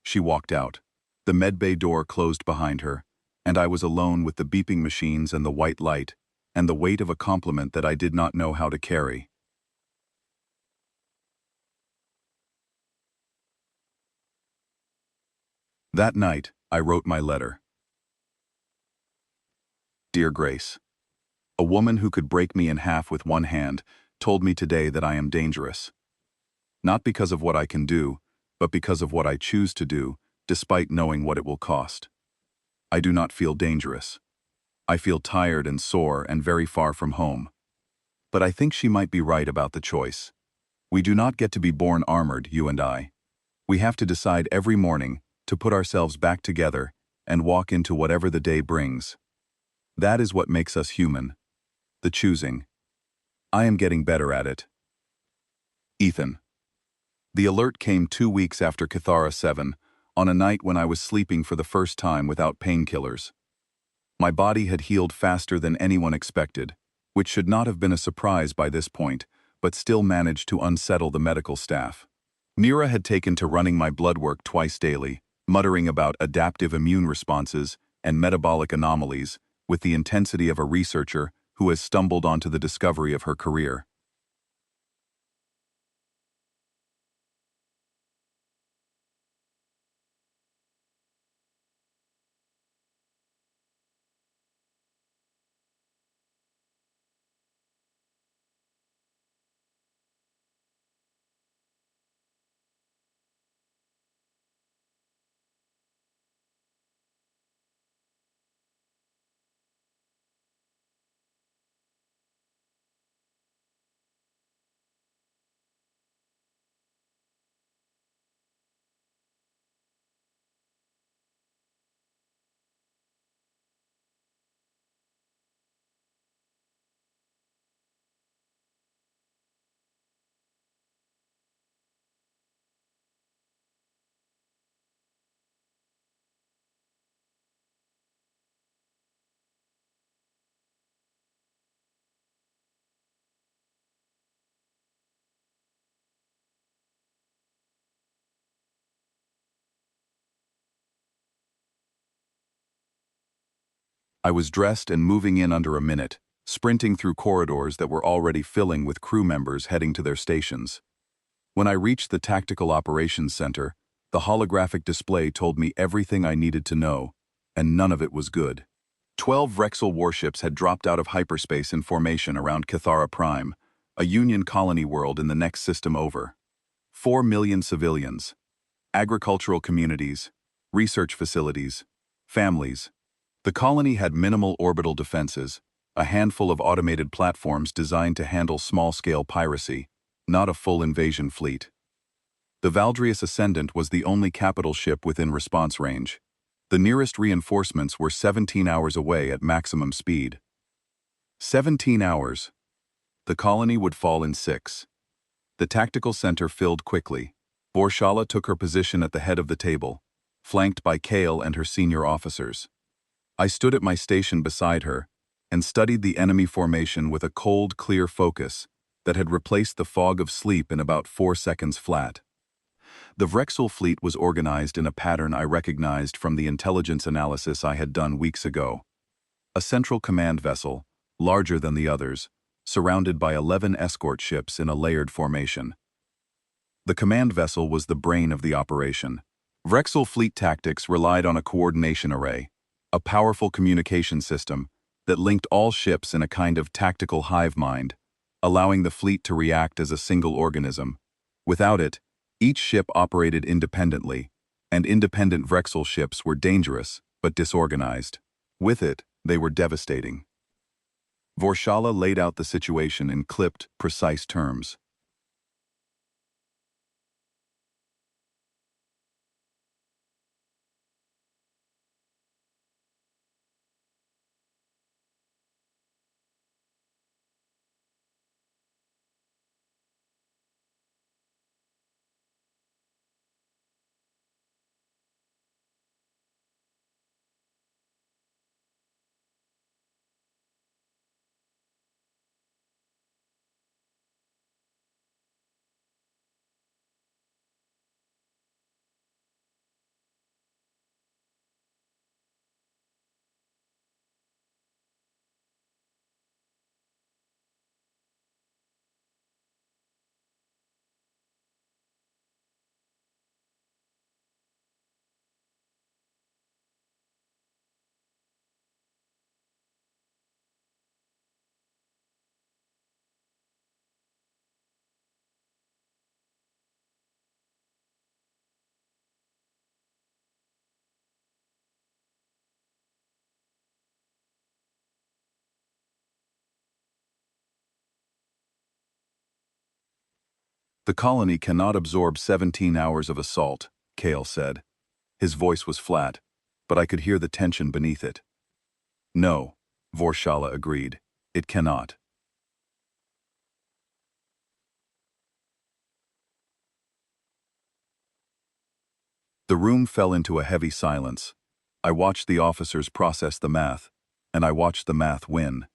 She walked out. The medbay door closed behind her, and I was alone with the beeping machines and the white light, and the weight of a compliment that I did not know how to carry. That night, I wrote my letter. Dear Grace, a woman who could break me in half with one hand told me today that I am dangerous. Not because of what I can do, but because of what I choose to do, despite knowing what it will cost. I do not feel dangerous. I feel tired and sore and very far from home. But I think she might be right about the choice. We do not get to be born armored, you and I. We have to decide every morning to put ourselves back together and walk into whatever the day brings. That is what makes us human. The choosing. I am getting better at it. Ethan. The alert came 2 weeks after Cathara 7, on a night when I was sleeping for the first time without painkillers. My body had healed faster than anyone expected, which should not have been a surprise by this point, but still managed to unsettle the medical staff. Nira had taken to running my blood work twice daily, muttering about adaptive immune responses and metabolic anomalies with the intensity of a researcher who has stumbled onto the discovery of her career. I was dressed and moving in under a minute, sprinting through corridors that were already filling with crew members heading to their stations. When I reached the Tactical Operations Center, the holographic display told me everything I needed to know, and none of it was good. 12 Rexel warships had dropped out of hyperspace in formation around Cathara Prime, a Union colony world in the next system over. 4 million civilians, agricultural communities, research facilities, families. The colony had minimal orbital defenses, a handful of automated platforms designed to handle small-scale piracy, not a full invasion fleet. The Valdrius Ascendant was the only capital ship within response range. The nearest reinforcements were 17 hours away at maximum speed. 17 hours. The colony would fall in 6. The tactical center filled quickly. Vorshala took her position at the head of the table, flanked by Kale and her senior officers. I stood at my station beside her and studied the enemy formation with a cold, clear focus that had replaced the fog of sleep in about 4 seconds flat. The Vrexel fleet was organized in a pattern I recognized from the intelligence analysis I had done weeks ago. A central command vessel, larger than the others, surrounded by 11 escort ships in a layered formation. The command vessel was the brain of the operation. Vrexel fleet tactics relied on a coordination array, a powerful communication system that linked all ships in a kind of tactical hive mind, allowing the fleet to react as a single organism. Without it, each ship operated independently, and independent Vrexel ships were dangerous but disorganized. With it, they were devastating. Vorshala laid out the situation in clipped, precise terms. The colony cannot absorb 17 hours of assault, Kale said. His voice was flat, but I could hear the tension beneath it. No, Vorshala agreed. It cannot. The room fell into a heavy silence. I watched the officers process the math, and I watched the math win.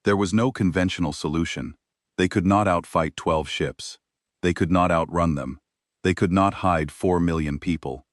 There was no conventional solution. They could not outfight 12 ships. They could not outrun them. They could not hide 4 million people.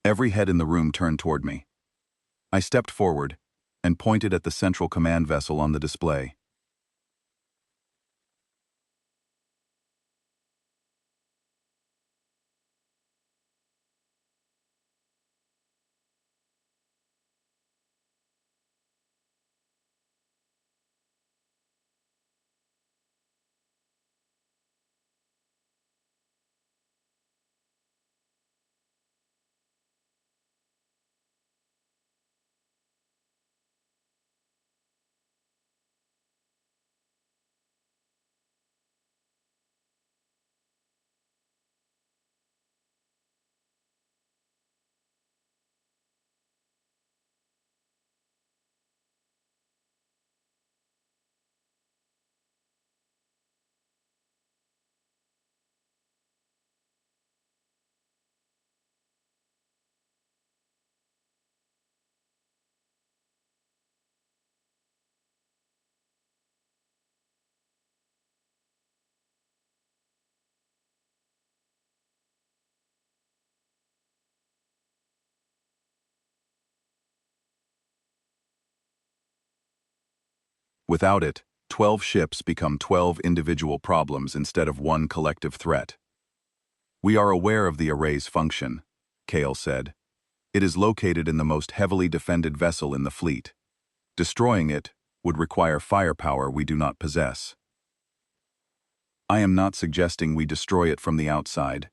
Every head in the room turned toward me. I stepped forward, and pointed at the central command vessel on the display. Without it, 12 ships become 12 individual problems instead of one collective threat. We are aware of the array's function, Kale said. It is located in the most heavily defended vessel in the fleet. Destroying it would require firepower we do not possess. I am not suggesting we destroy it from the outside.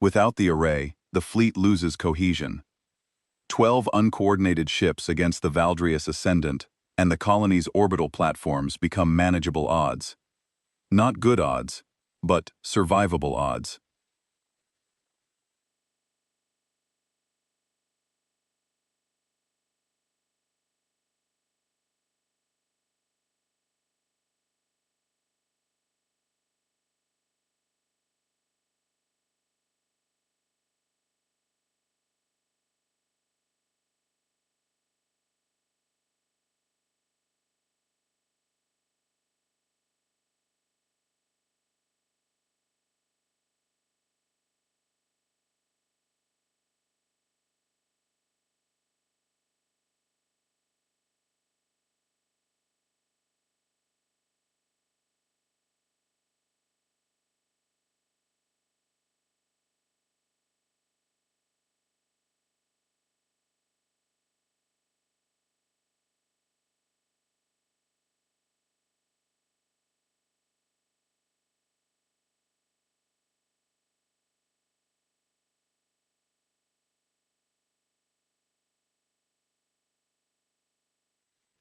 Without the array, the fleet loses cohesion. 12 uncoordinated ships against the Valdrius Ascendant and the colony's orbital platforms become manageable odds. Not good odds, but survivable odds.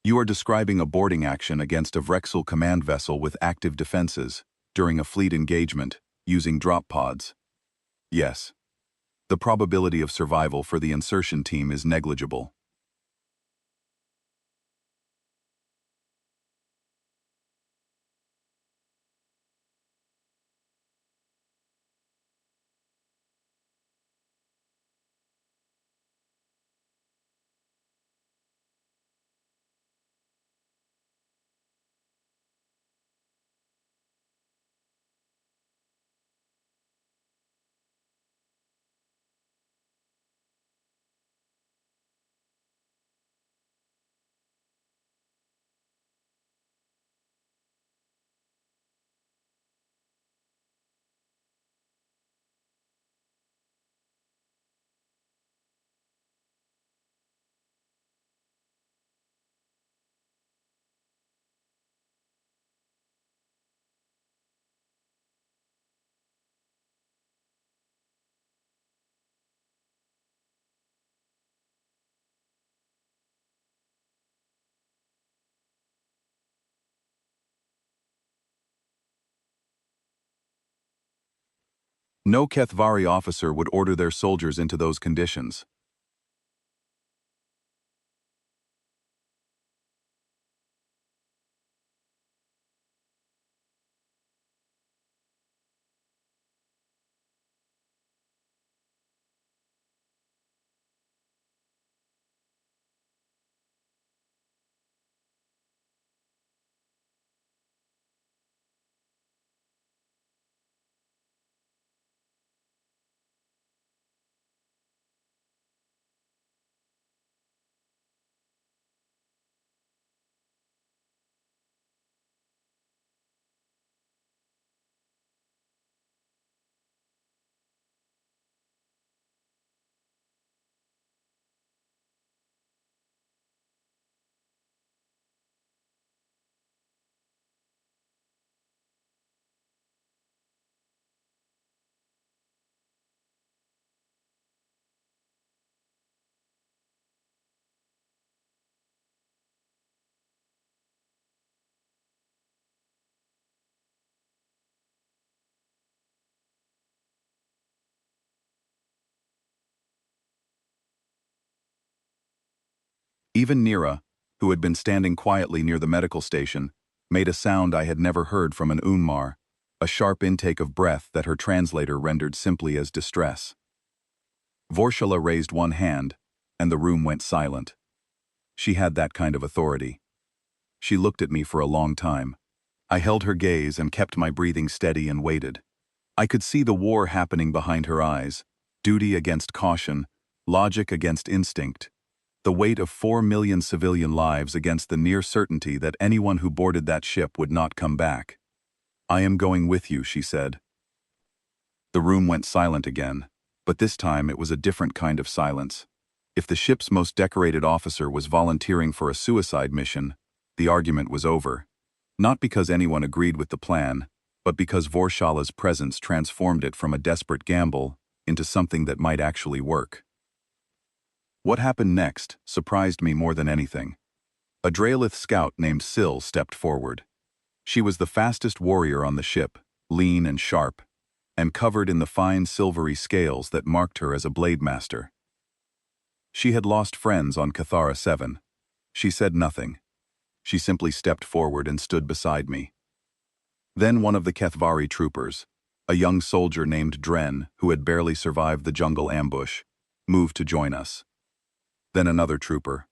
You are describing a boarding action against a Vrexel command vessel with active defenses, during a fleet engagement, using drop pods. Yes. The probability of survival for the insertion team is negligible. No Kethvari officer would order their soldiers into those conditions. Even Nira, who had been standing quietly near the medical station, made a sound I had never heard from an Unmar, a sharp intake of breath that her translator rendered simply as distress. Vorshala raised one hand, and the room went silent. She had that kind of authority. She looked at me for a long time. I held her gaze and kept my breathing steady and waited. I could see the war happening behind her eyes, duty against caution, logic against instinct, the weight of 4 million civilian lives against the near certainty that anyone who boarded that ship would not come back. "I am going with you," she said. The room went silent again, but this time it was a different kind of silence. If the ship's most decorated officer was volunteering for a suicide mission, the argument was over. Not because anyone agreed with the plan, but because Vorshala's presence transformed it from a desperate gamble into something that might actually work. What happened next surprised me more than anything. A Draelith scout named Syl stepped forward. She was the fastest warrior on the ship, lean and sharp, and covered in the fine silvery scales that marked her as a blade master. She had lost friends on Cathara 7. She said nothing. She simply stepped forward and stood beside me. Then one of the Kethvari troopers, a young soldier named Dren who had barely survived the jungle ambush, moved to join us. Then another trooper.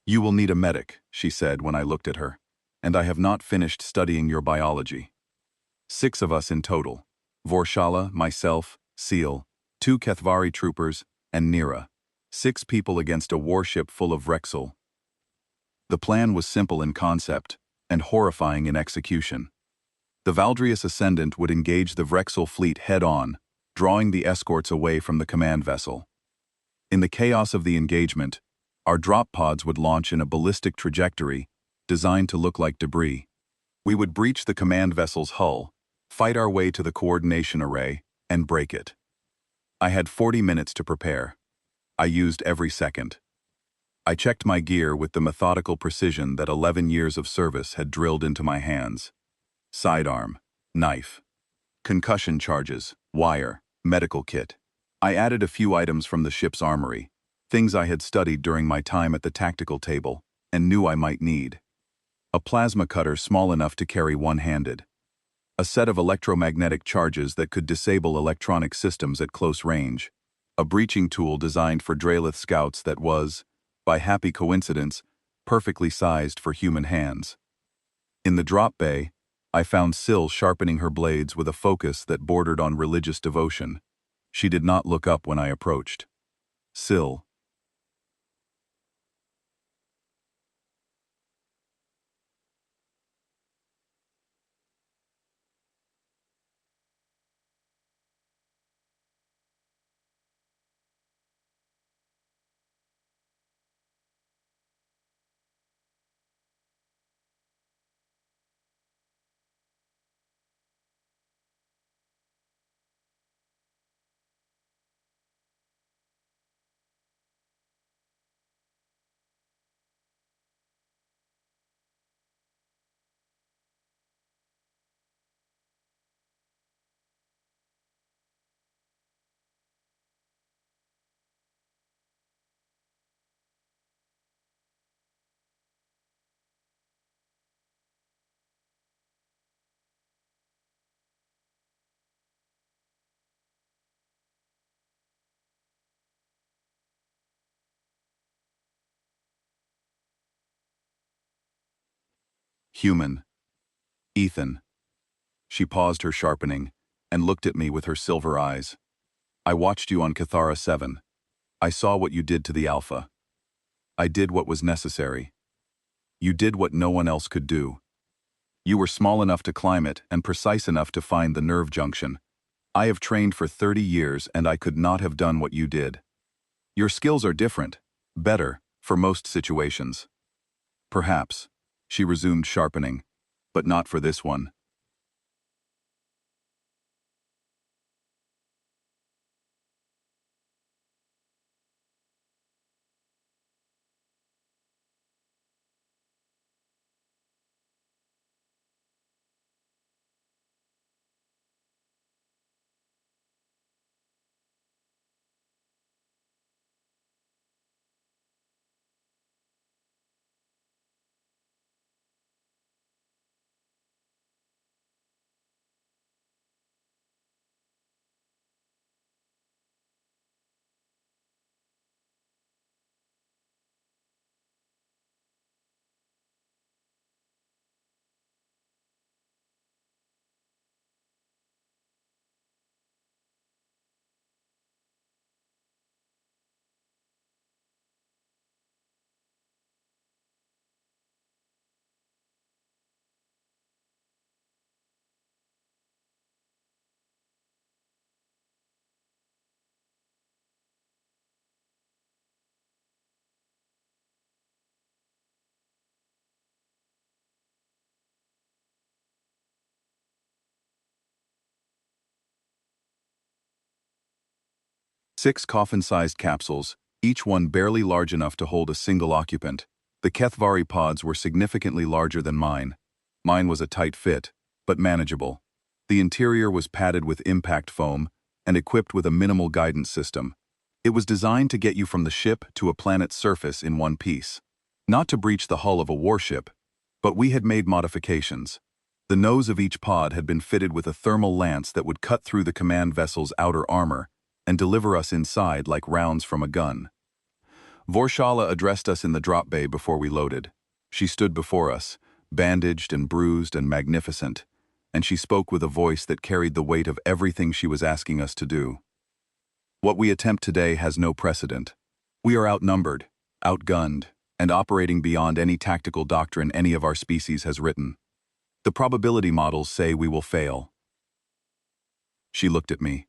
"You will need a medic," she said when I looked at her, "and I have not finished studying your biology." 6 of us in total: Vorshala, myself, Seal, 2 Kethvari troopers, and Nira. 6 people against a warship full of Rexel. The plan was simple in concept, and horrifying in execution. The Valdrius Ascendant would engage the Vrexel fleet head-on, drawing the escorts away from the command vessel. In the chaos of the engagement, our drop pods would launch in a ballistic trajectory, designed to look like debris. We would breach the command vessel's hull, fight our way to the coordination array, and break it. I had 40 minutes to prepare. I used every second. I checked my gear with the methodical precision that 11 years of service had drilled into my hands. Sidearm, knife, concussion charges, wire, medical kit. I added a few items from the ship's armory, things I had studied during my time at the tactical table and knew I might need. A plasma cutter small enough to carry one-handed. A set of electromagnetic charges that could disable electronic systems at close range. A breaching tool designed for Draelith scouts that was, by happy coincidence, perfectly sized for human hands. In the drop bay, I found Syl sharpening her blades with a focus that bordered on religious devotion. She did not look up when I approached. Syl. Human. Ethan. She paused her sharpening and looked at me with her silver eyes. I watched you on Cathara 7. I saw what you did to the Alpha. I did what was necessary. You did what no one else could do. You were small enough to climb it and precise enough to find the nerve junction. I have trained for 30 years and I could not have done what you did. Your skills are different, better, for most situations. Perhaps, she resumed sharpening, but not for this one. Six coffin-sized capsules, each one barely large enough to hold a single occupant. The Kethvari pods were significantly larger than mine. Mine was a tight fit, but manageable. The interior was padded with impact foam and equipped with a minimal guidance system. It was designed to get you from the ship to a planet's surface in one piece. Not to breach the hull of a warship, but we had made modifications. The nose of each pod had been fitted with a thermal lance that would cut through the command vessel's outer armor and deliver us inside like rounds from a gun. Vorshala addressed us in the drop bay before we loaded. She stood before us, bandaged and bruised and magnificent, and she spoke with a voice that carried the weight of everything she was asking us to do. What we attempt today has no precedent. We are outnumbered, outgunned, and operating beyond any tactical doctrine any of our species has written. The probability models say we will fail. She looked at me.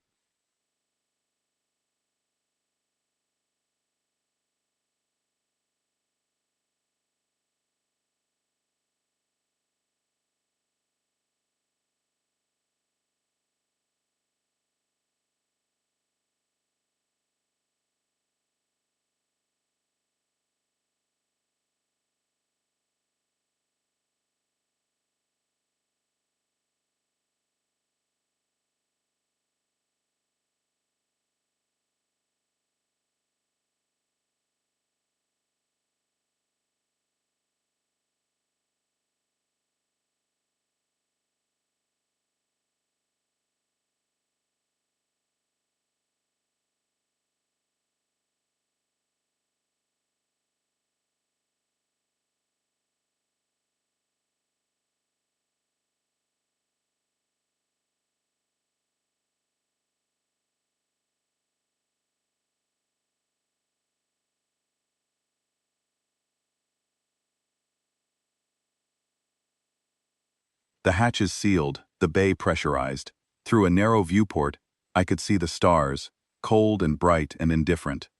The hatches sealed, the bay pressurized. Through a narrow viewport, I could see the stars, cold and bright and indifferent.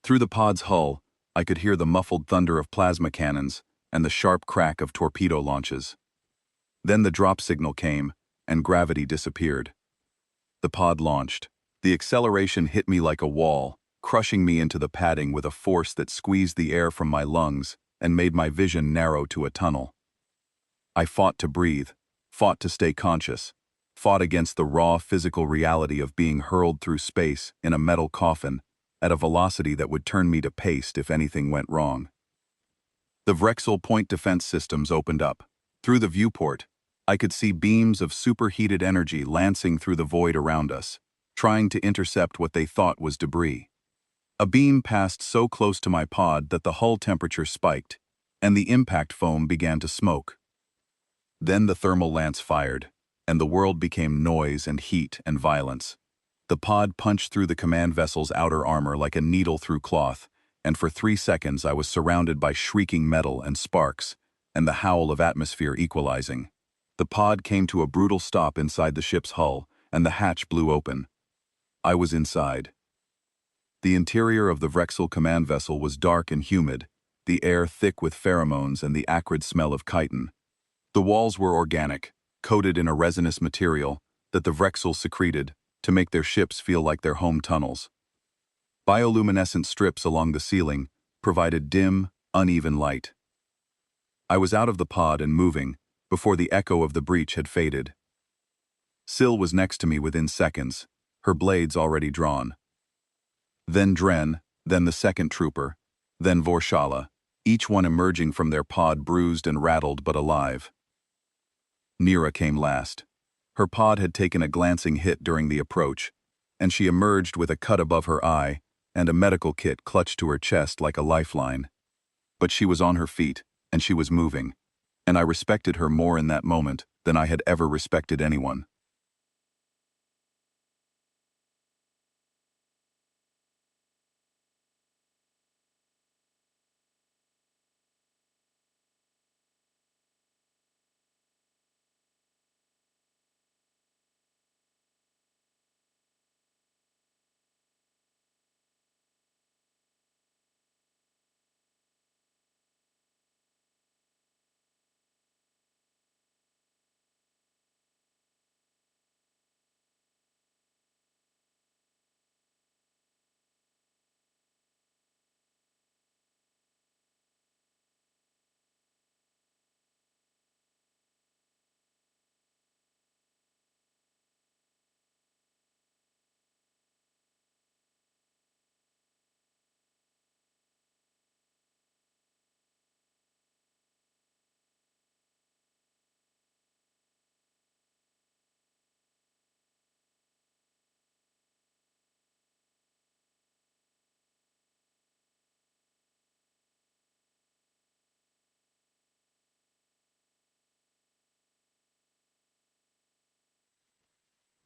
Through the pod's hull, I could hear the muffled thunder of plasma cannons and the sharp crack of torpedo launches. Then the drop signal came, and gravity disappeared. The pod launched. The acceleration hit me like a wall, crushing me into the padding with a force that squeezed the air from my lungs and made my vision narrow to a tunnel. I fought to breathe, fought to stay conscious, fought against the raw physical reality of being hurled through space in a metal coffin at a velocity that would turn me to paste if anything went wrong. The Vrexel point defense systems opened up. Through the viewport, I could see beams of superheated energy lancing through the void around us, trying to intercept what they thought was debris. A beam passed so close to my pod that the hull temperature spiked, and the impact foam began to smoke. Then the thermal lance fired, and the world became noise and heat and violence. The pod punched through the command vessel's outer armor like a needle through cloth, and for 3 seconds I was surrounded by shrieking metal and sparks, and the howl of atmosphere equalizing. The pod came to a brutal stop inside the ship's hull, and the hatch blew open. I was inside. The interior of the Vrexel command vessel was dark and humid, the air thick with pheromones and the acrid smell of chitin. The walls were organic, coated in a resinous material that the Vrexel secreted to make their ships feel like their home tunnels. Bioluminescent strips along the ceiling provided dim, uneven light. I was out of the pod and moving before the echo of the breach had faded. Syl was next to me within seconds, her blades already drawn. Then Dren, then the second trooper, then Vorshala, each one emerging from their pod bruised and rattled but alive. Nira came last. Her pod had taken a glancing hit during the approach, and she emerged with a cut above her eye and a medical kit clutched to her chest like a lifeline. But she was on her feet, and she was moving, and I respected her more in that moment than I had ever respected anyone.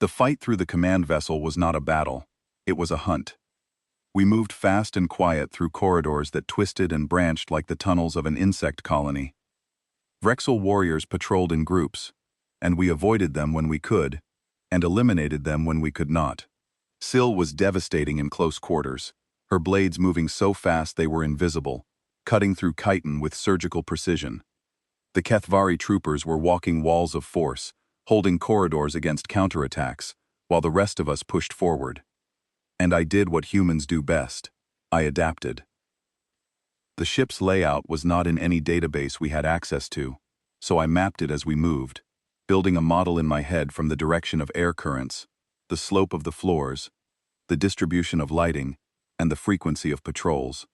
The fight through the command vessel was not a battle. It was a hunt. We moved fast and quiet through corridors that twisted and branched like the tunnels of an insect colony. Vrexel warriors patrolled in groups, and we avoided them when we could, and eliminated them when we could not. Syl was devastating in close quarters, her blades moving so fast they were invisible, cutting through chitin with surgical precision. The Kethvari troopers were walking walls of force, holding corridors against counterattacks, while the rest of us pushed forward. And I did what humans do best. I adapted. The ship's layout was not in any database we had access to, so I mapped it as we moved, building a model in my head from the direction of air currents, the slope of the floors, the distribution of lighting, and the frequency of patrols.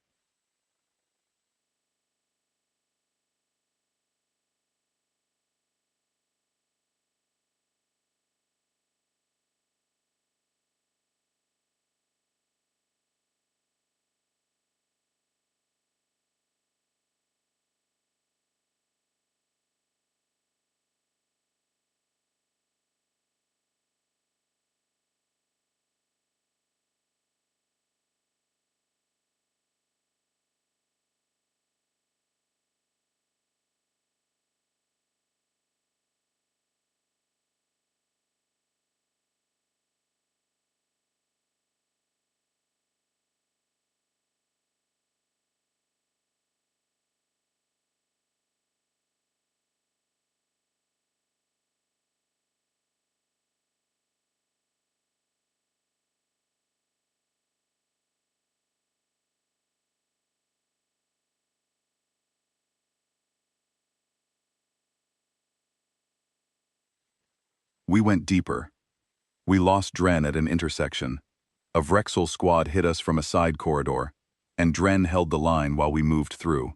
We went deeper. We lost Dren at an intersection. A Vrexel squad hit us from a side corridor, and Dren held the line while we moved through.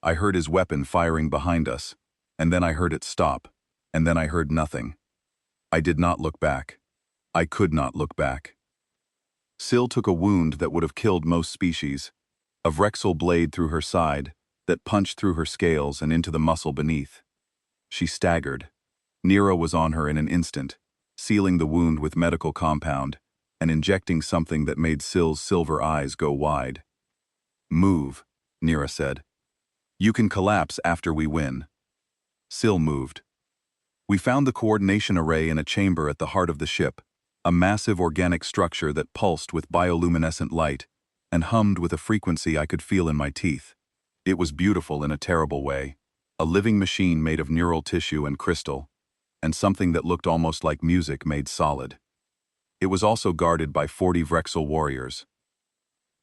I heard his weapon firing behind us, and then I heard it stop, and then I heard nothing. I did not look back. I could not look back. Syl took a wound that would have killed most species, a Vrexel blade through her side that punched through her scales and into the muscle beneath. She staggered. Nira was on her in an instant, sealing the wound with medical compound and injecting something that made Syl's silver eyes go wide. "Move," Nira said. "You can collapse after we win." Syl moved. We found the coordination array in a chamber at the heart of the ship, a massive organic structure that pulsed with bioluminescent light and hummed with a frequency I could feel in my teeth. It was beautiful in a terrible way, a living machine made of neural tissue and crystal, and something that looked almost like music made solid. It was also guarded by 40 Vrexel warriors.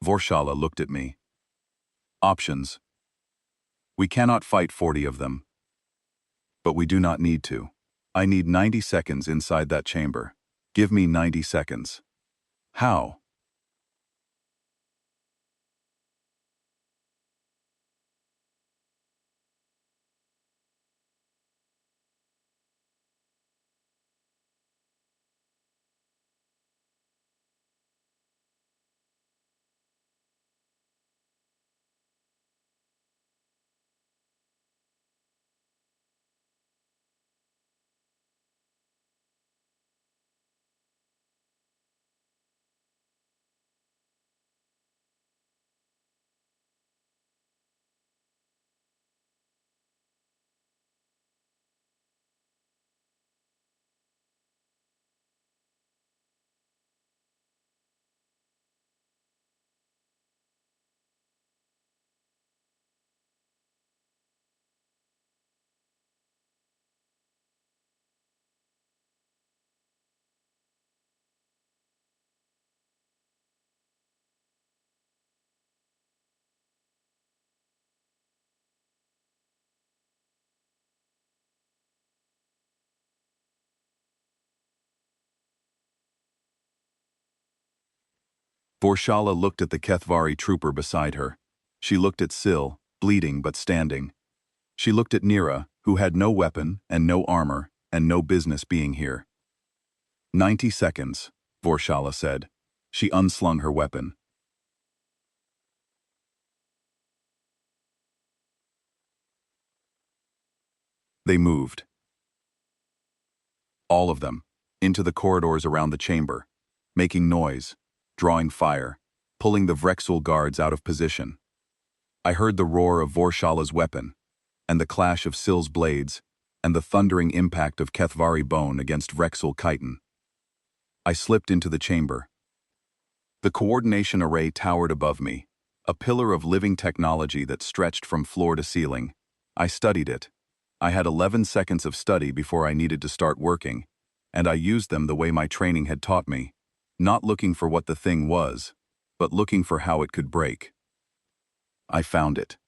Vorshala looked at me. "Options. We cannot fight 40 of them. But we do not need to. I need 90 seconds inside that chamber. Give me 90 seconds." "How?" Vorshala looked at the Kethvari trooper beside her. She looked at Syl, bleeding but standing. She looked at Nira, who had no weapon and no armor and no business being here. 90 seconds, Vorshala said. She unslung her weapon. They moved. All of them, into the corridors around the chamber, making noise, drawing fire, pulling the Vrexel guards out of position. I heard the roar of Vorshala's weapon, and the clash of Syl's blades, and the thundering impact of Kethvari bone against Rexel chitin. I slipped into the chamber. The coordination array towered above me, a pillar of living technology that stretched from floor to ceiling. I studied it. I had 11 seconds of study before I needed to start working, and I used them the way my training had taught me, not looking for what the thing was, but looking for how it could break. I found it.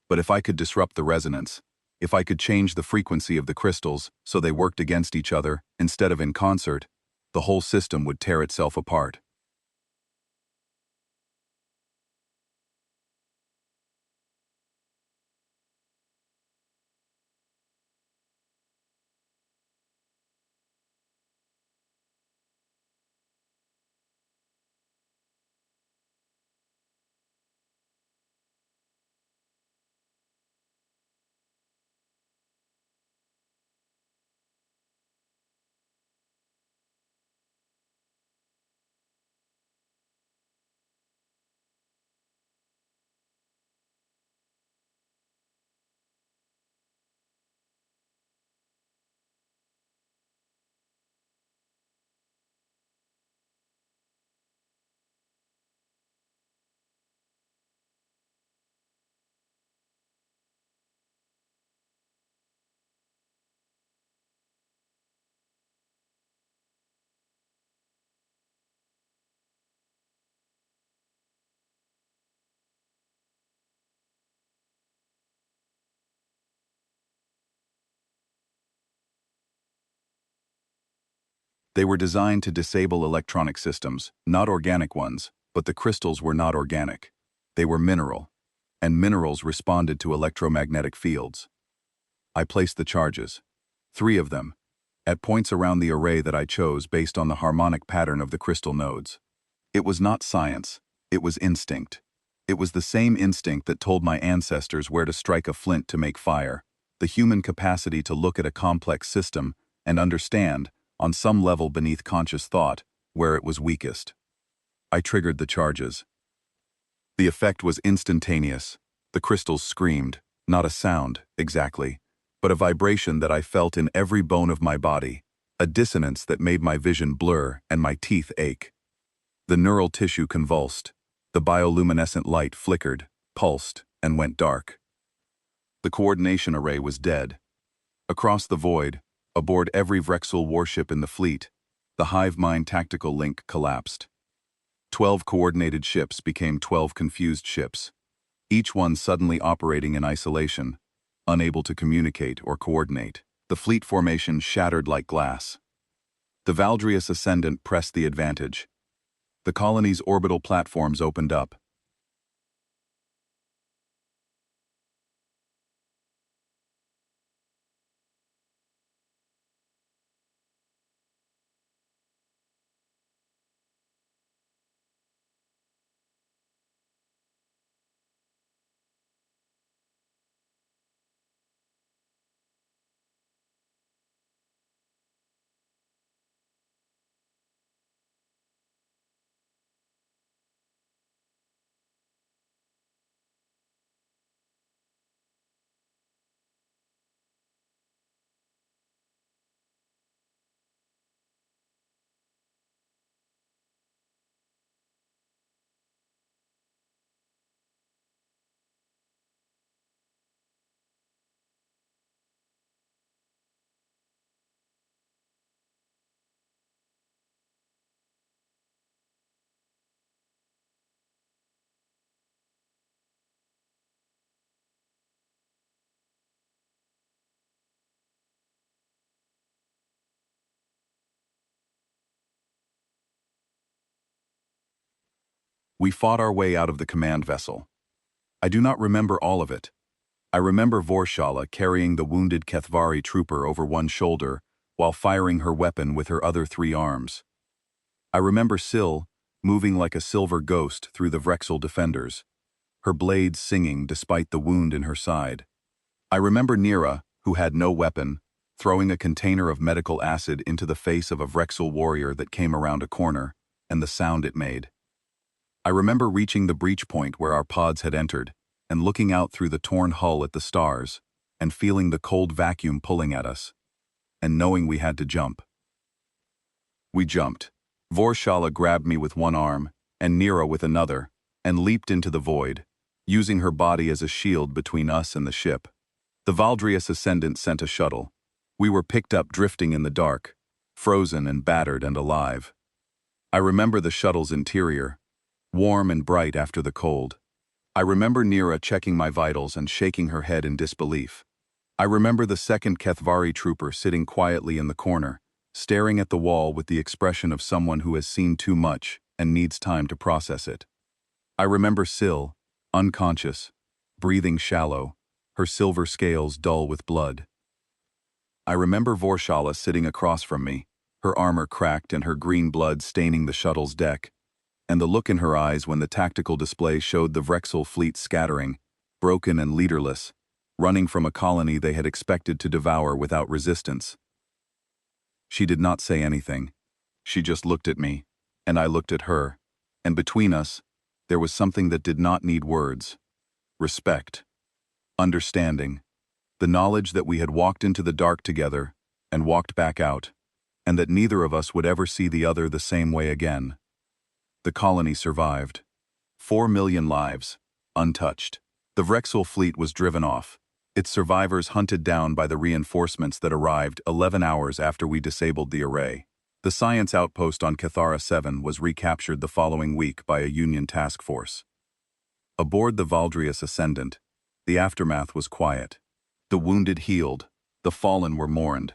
But if I could disrupt the resonance, if I could change the frequency of the crystals so they worked against each other instead of in concert, the whole system would tear itself apart. They were designed to disable electronic systems, not organic ones, but the crystals were not organic. They were mineral, and minerals responded to electromagnetic fields. I placed the charges, 3 of them, at points around the array that I chose based on the harmonic pattern of the crystal nodes. It was not science, it was instinct. It was the same instinct that told my ancestors where to strike a flint to make fire, the human capacity to look at a complex system and understand, on some level beneath conscious thought, where it was weakest. I triggered the charges. The effect was instantaneous. The crystals screamed, not a sound, exactly, but a vibration that I felt in every bone of my body, a dissonance that made my vision blur and my teeth ache. The neural tissue convulsed. The bioluminescent light flickered, pulsed, and went dark. The coordination array was dead. Across the void, aboard every Vrexel warship in the fleet, the hive mind tactical link collapsed. 12 coordinated ships became 12 confused ships, each one suddenly operating in isolation, unable to communicate or coordinate. The fleet formation shattered like glass. The Valdrius Ascendant pressed the advantage. The colony's orbital platforms opened up. We fought our way out of the command vessel. I do not remember all of it. I remember Vorshala carrying the wounded Kethvari trooper over one shoulder while firing her weapon with her other 3 arms. I remember Syl moving like a silver ghost through the Vrexel defenders, her blades singing despite the wound in her side. I remember Nira, who had no weapon, throwing a container of medical acid into the face of a Vrexel warrior that came around a corner, and the sound it made. I remember reaching the breach point where our pods had entered, and looking out through the torn hull at the stars, and feeling the cold vacuum pulling at us, and knowing we had to jump. We jumped. Vorshala grabbed me with one arm, and Nira with another, and leaped into the void, using her body as a shield between us and the ship. The Valdrius Ascendant sent a shuttle. We were picked up drifting in the dark, frozen and battered and alive. I remember the shuttle's interior, warm and bright after the cold. I remember Nira checking my vitals and shaking her head in disbelief. I remember the second Kethvari trooper sitting quietly in the corner, staring at the wall with the expression of someone who has seen too much and needs time to process it. I remember Syl, unconscious, breathing shallow, her silver scales dull with blood. I remember Vorshala sitting across from me, her armor cracked and her green blood staining the shuttle's deck, and the look in her eyes when the tactical display showed the Vrexel fleet scattering, broken and leaderless, running from a colony they had expected to devour without resistance. She did not say anything. She just looked at me, and I looked at her, and between us, there was something that did not need words. Respect. Understanding. The knowledge that we had walked into the dark together, and walked back out, and that neither of us would ever see the other the same way again. The colony survived. 4 million lives, untouched. The Vrexel fleet was driven off, its survivors hunted down by the reinforcements that arrived 11 hours after we disabled the array. The science outpost on Cathara 7 was recaptured the following week by a Union task force. Aboard the Valdrius Ascendant, the aftermath was quiet. The wounded healed, the fallen were mourned.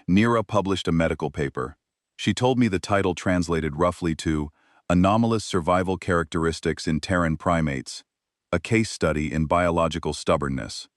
Nira published a medical paper. She told me the title translated roughly to Anomalous Survival Characteristics in Terran Primates, a case study in biological stubbornness.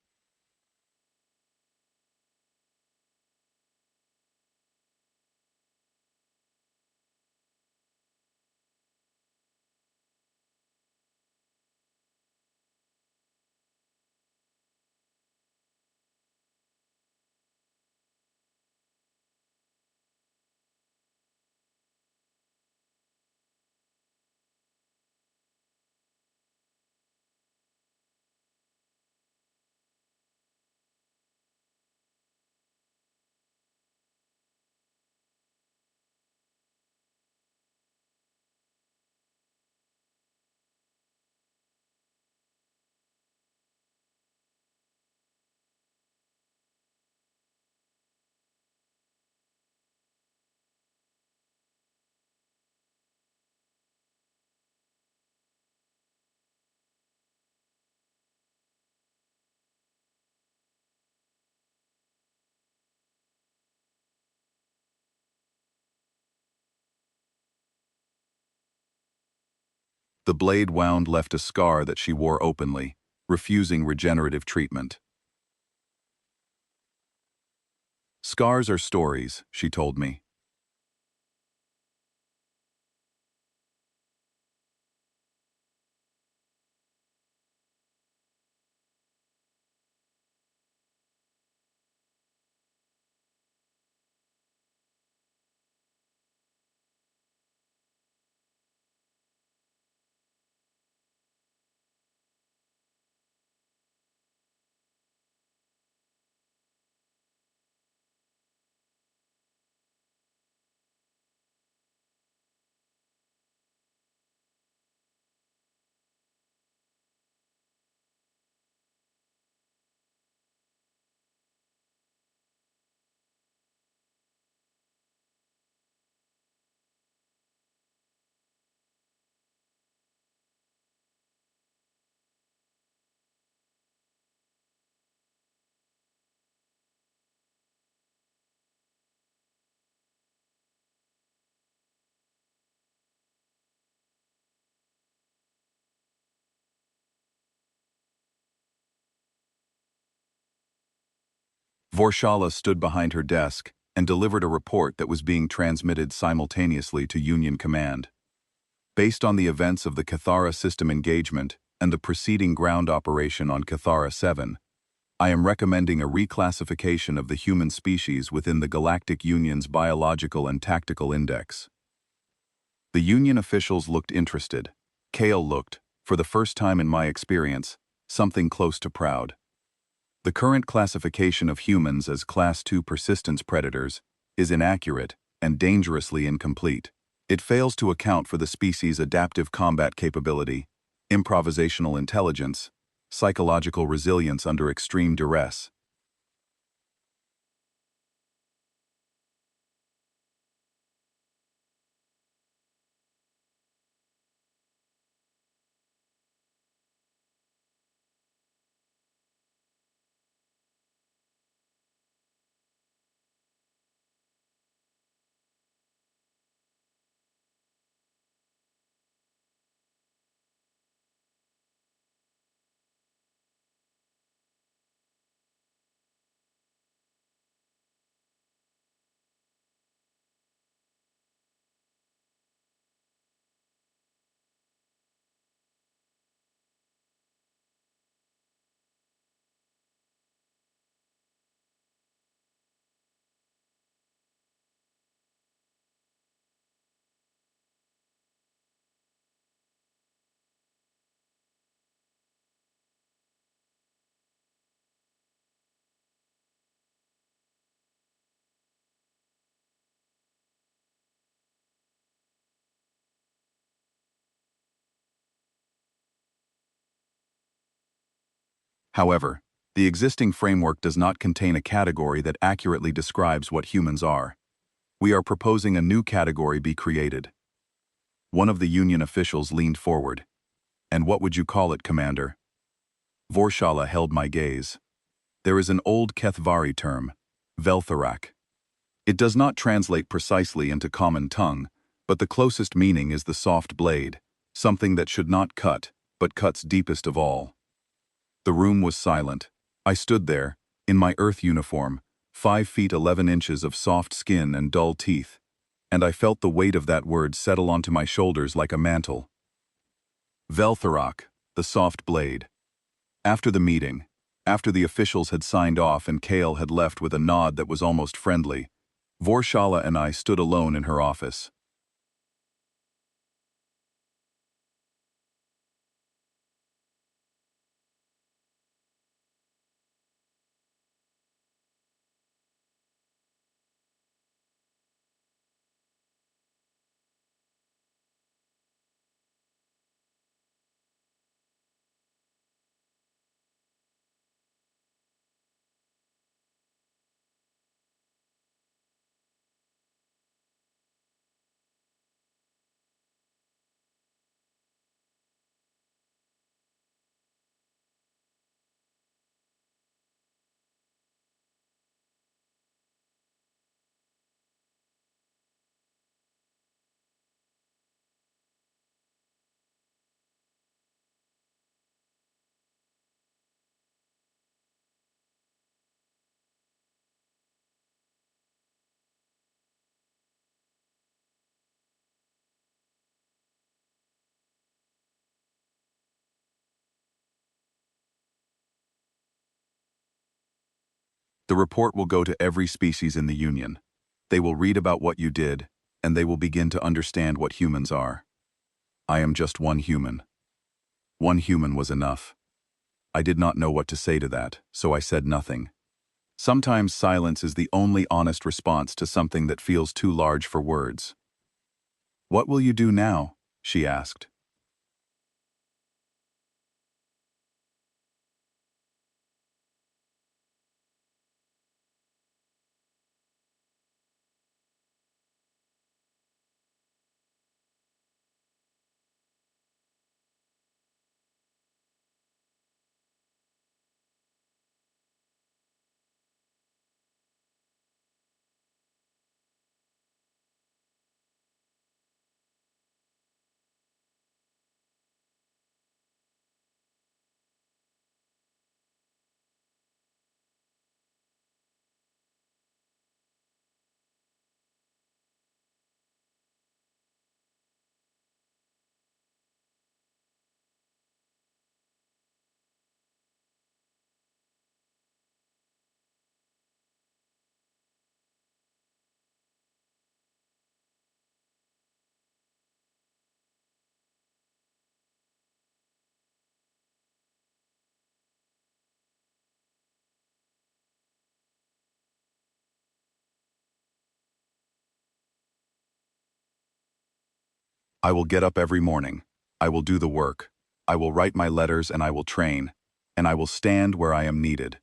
The blade wound left a scar that she wore openly, refusing regenerative treatment. "Scars are stories," she told me. Vorshala stood behind her desk and delivered a report that was being transmitted simultaneously to Union Command. Based on the events of the Cathara system engagement and the preceding ground operation on Cathara 7, I am recommending a reclassification of the human species within the Galactic Union's Biological and Tactical Index. The Union officials looked interested. Kale looked, for the first time in my experience, something close to proud. The current classification of humans as Class 2 persistence predators is inaccurate and dangerously incomplete. It fails to account for the species' adaptive combat capability, improvisational intelligence, psychological resilience under extreme duress. However, the existing framework does not contain a category that accurately describes what humans are. We are proposing a new category be created. One of the Union officials leaned forward. "And what would you call it, Commander?" Vorshala held my gaze. There is an old Kethvari term, Veltharak. It does not translate precisely into common tongue, but the closest meaning is the soft blade, something that should not cut, but cuts deepest of all. The room was silent. I stood there, in my Earth uniform, 5 feet 11 inches of soft skin and dull teeth, and I felt the weight of that word settle onto my shoulders like a mantle. Veltharak, the soft blade. After the meeting, after the officials had signed off and Kale had left with a nod that was almost friendly, Vorshala and I stood alone in her office. The report will go to every species in the Union. They will read about what you did, and they will begin to understand what humans are. I am just one human. One human was enough. I did not know what to say to that, so I said nothing. Sometimes silence is the only honest response to something that feels too large for words. "What will you do now?" she asked. "I will get up every morning. I will do the work. I will write my letters and I will train. And I will stand where I am needed."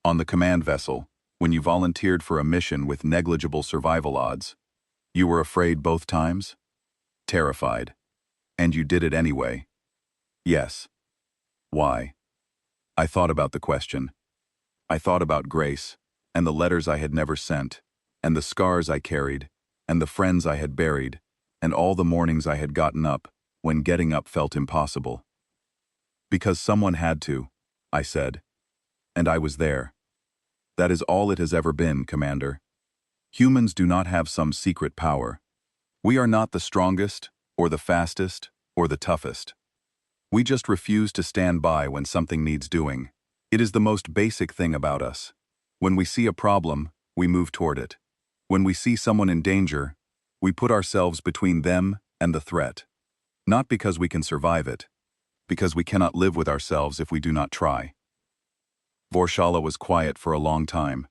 On the command vessel, when you volunteered for a mission with negligible survival odds, you were afraid both times? Terrified. And you did it anyway? Yes. Why? I thought about the question. I thought about Grace, and the letters I had never sent, and the scars I carried, and the friends I had buried, and all the mornings I had gotten up, when getting up felt impossible. "Because someone had to," I said. And I was there. That is all it has ever been, Commander. Humans do not have some secret power. We are not the strongest, or the fastest, or the toughest. We just refuse to stand by when something needs doing. It is the most basic thing about us. When we see a problem, we move toward it. When we see someone in danger, we put ourselves between them and the threat. Not because we can survive it, because we cannot live with ourselves if we do not try. Vorshala was quiet for a long time.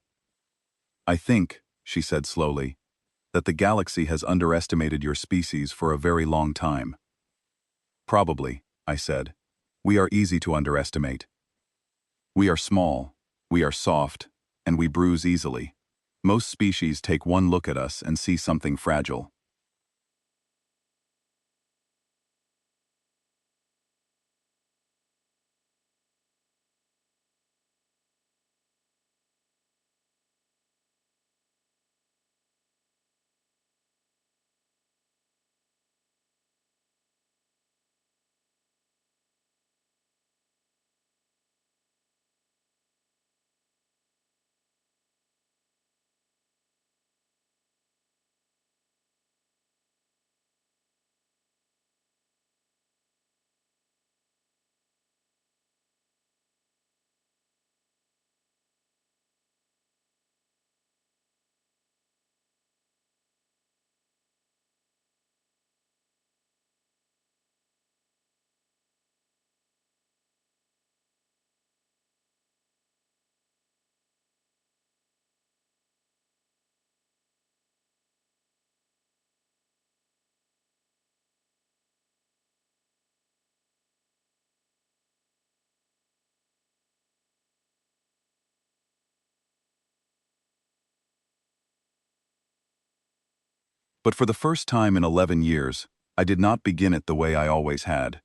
"I think," she said slowly, "that the galaxy has underestimated your species for a very long time." "Probably," I said. "We are easy to underestimate. We are small, we are soft, and we bruise easily. Most species take one look at us and see something fragile." But for the first time in 11 years, I did not begin it the way I always had.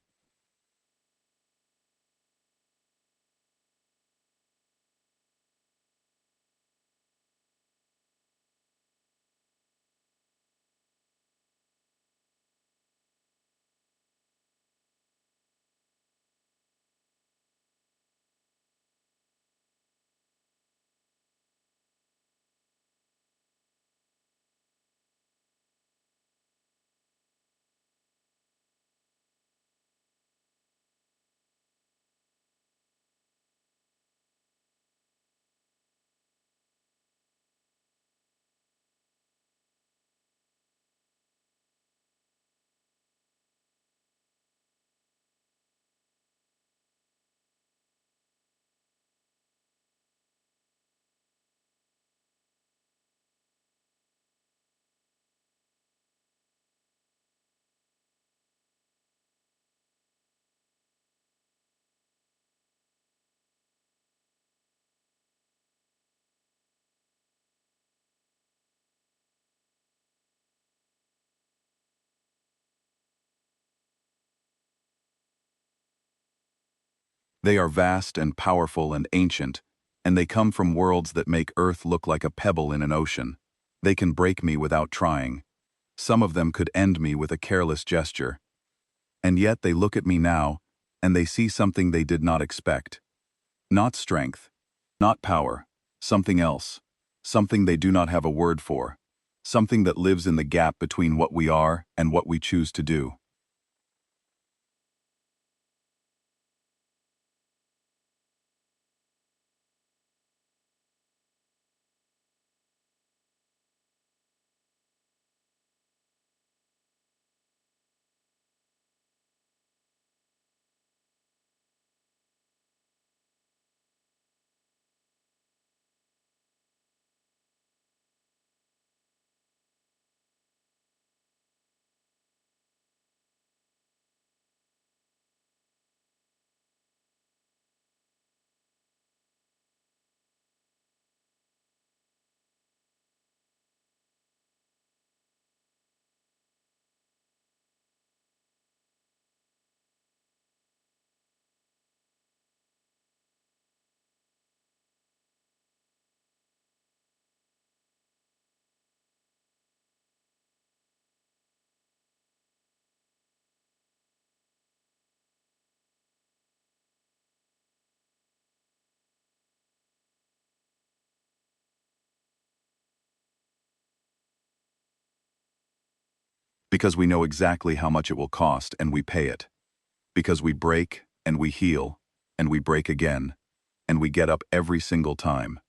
They are vast and powerful and ancient, and they come from worlds that make Earth look like a pebble in an ocean. They can break me without trying. Some of them could end me with a careless gesture. And yet they look at me now, and they see something they did not expect. Not strength, not power, something else. Something they do not have a word for. Something that lives in the gap between what we are and what we choose to do. Because we know exactly how much it will cost and we pay it. Because we break and we heal and we break again and we get up every single time.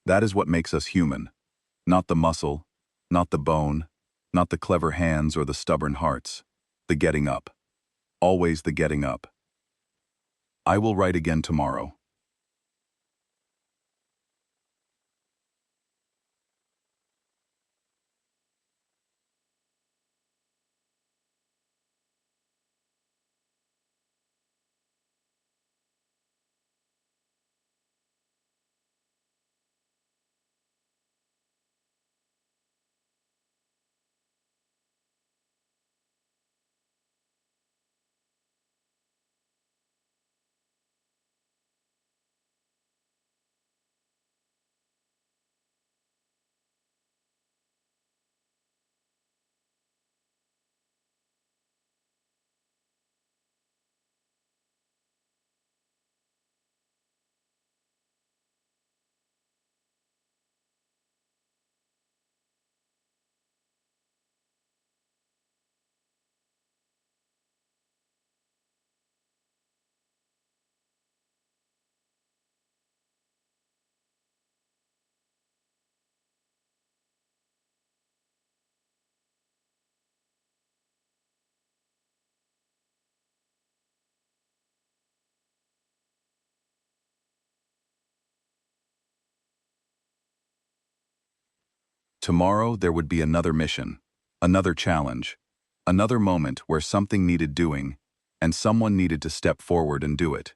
That is what makes us human. Not the muscle, not the bone, not the clever hands or the stubborn hearts. The getting up. Always the getting up. I will write again tomorrow. Tomorrow there would be another mission, another challenge, another moment where something needed doing, and someone needed to step forward and do it.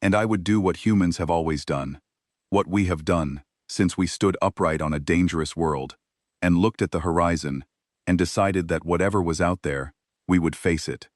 And I would do what humans have always done, what we have done since we stood upright on a dangerous world, and looked at the horizon, and decided that whatever was out there, we would face it.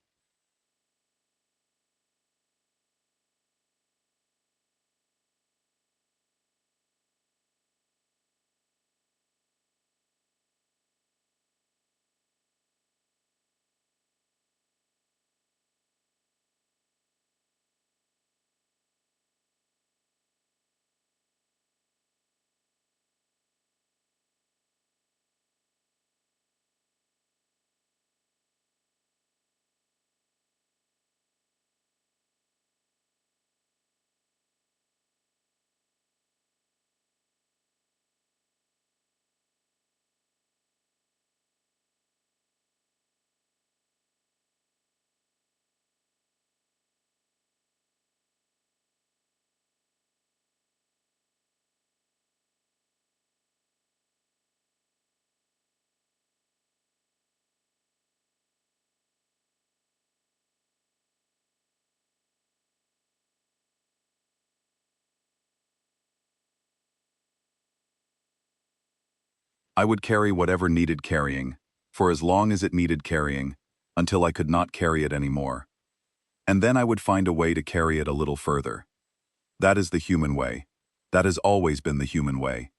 I would carry whatever needed carrying, for as long as it needed carrying, until I could not carry it anymore. And then I would find a way to carry it a little further. That is the human way. That has always been the human way.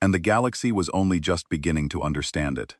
And the galaxy was only just beginning to understand it.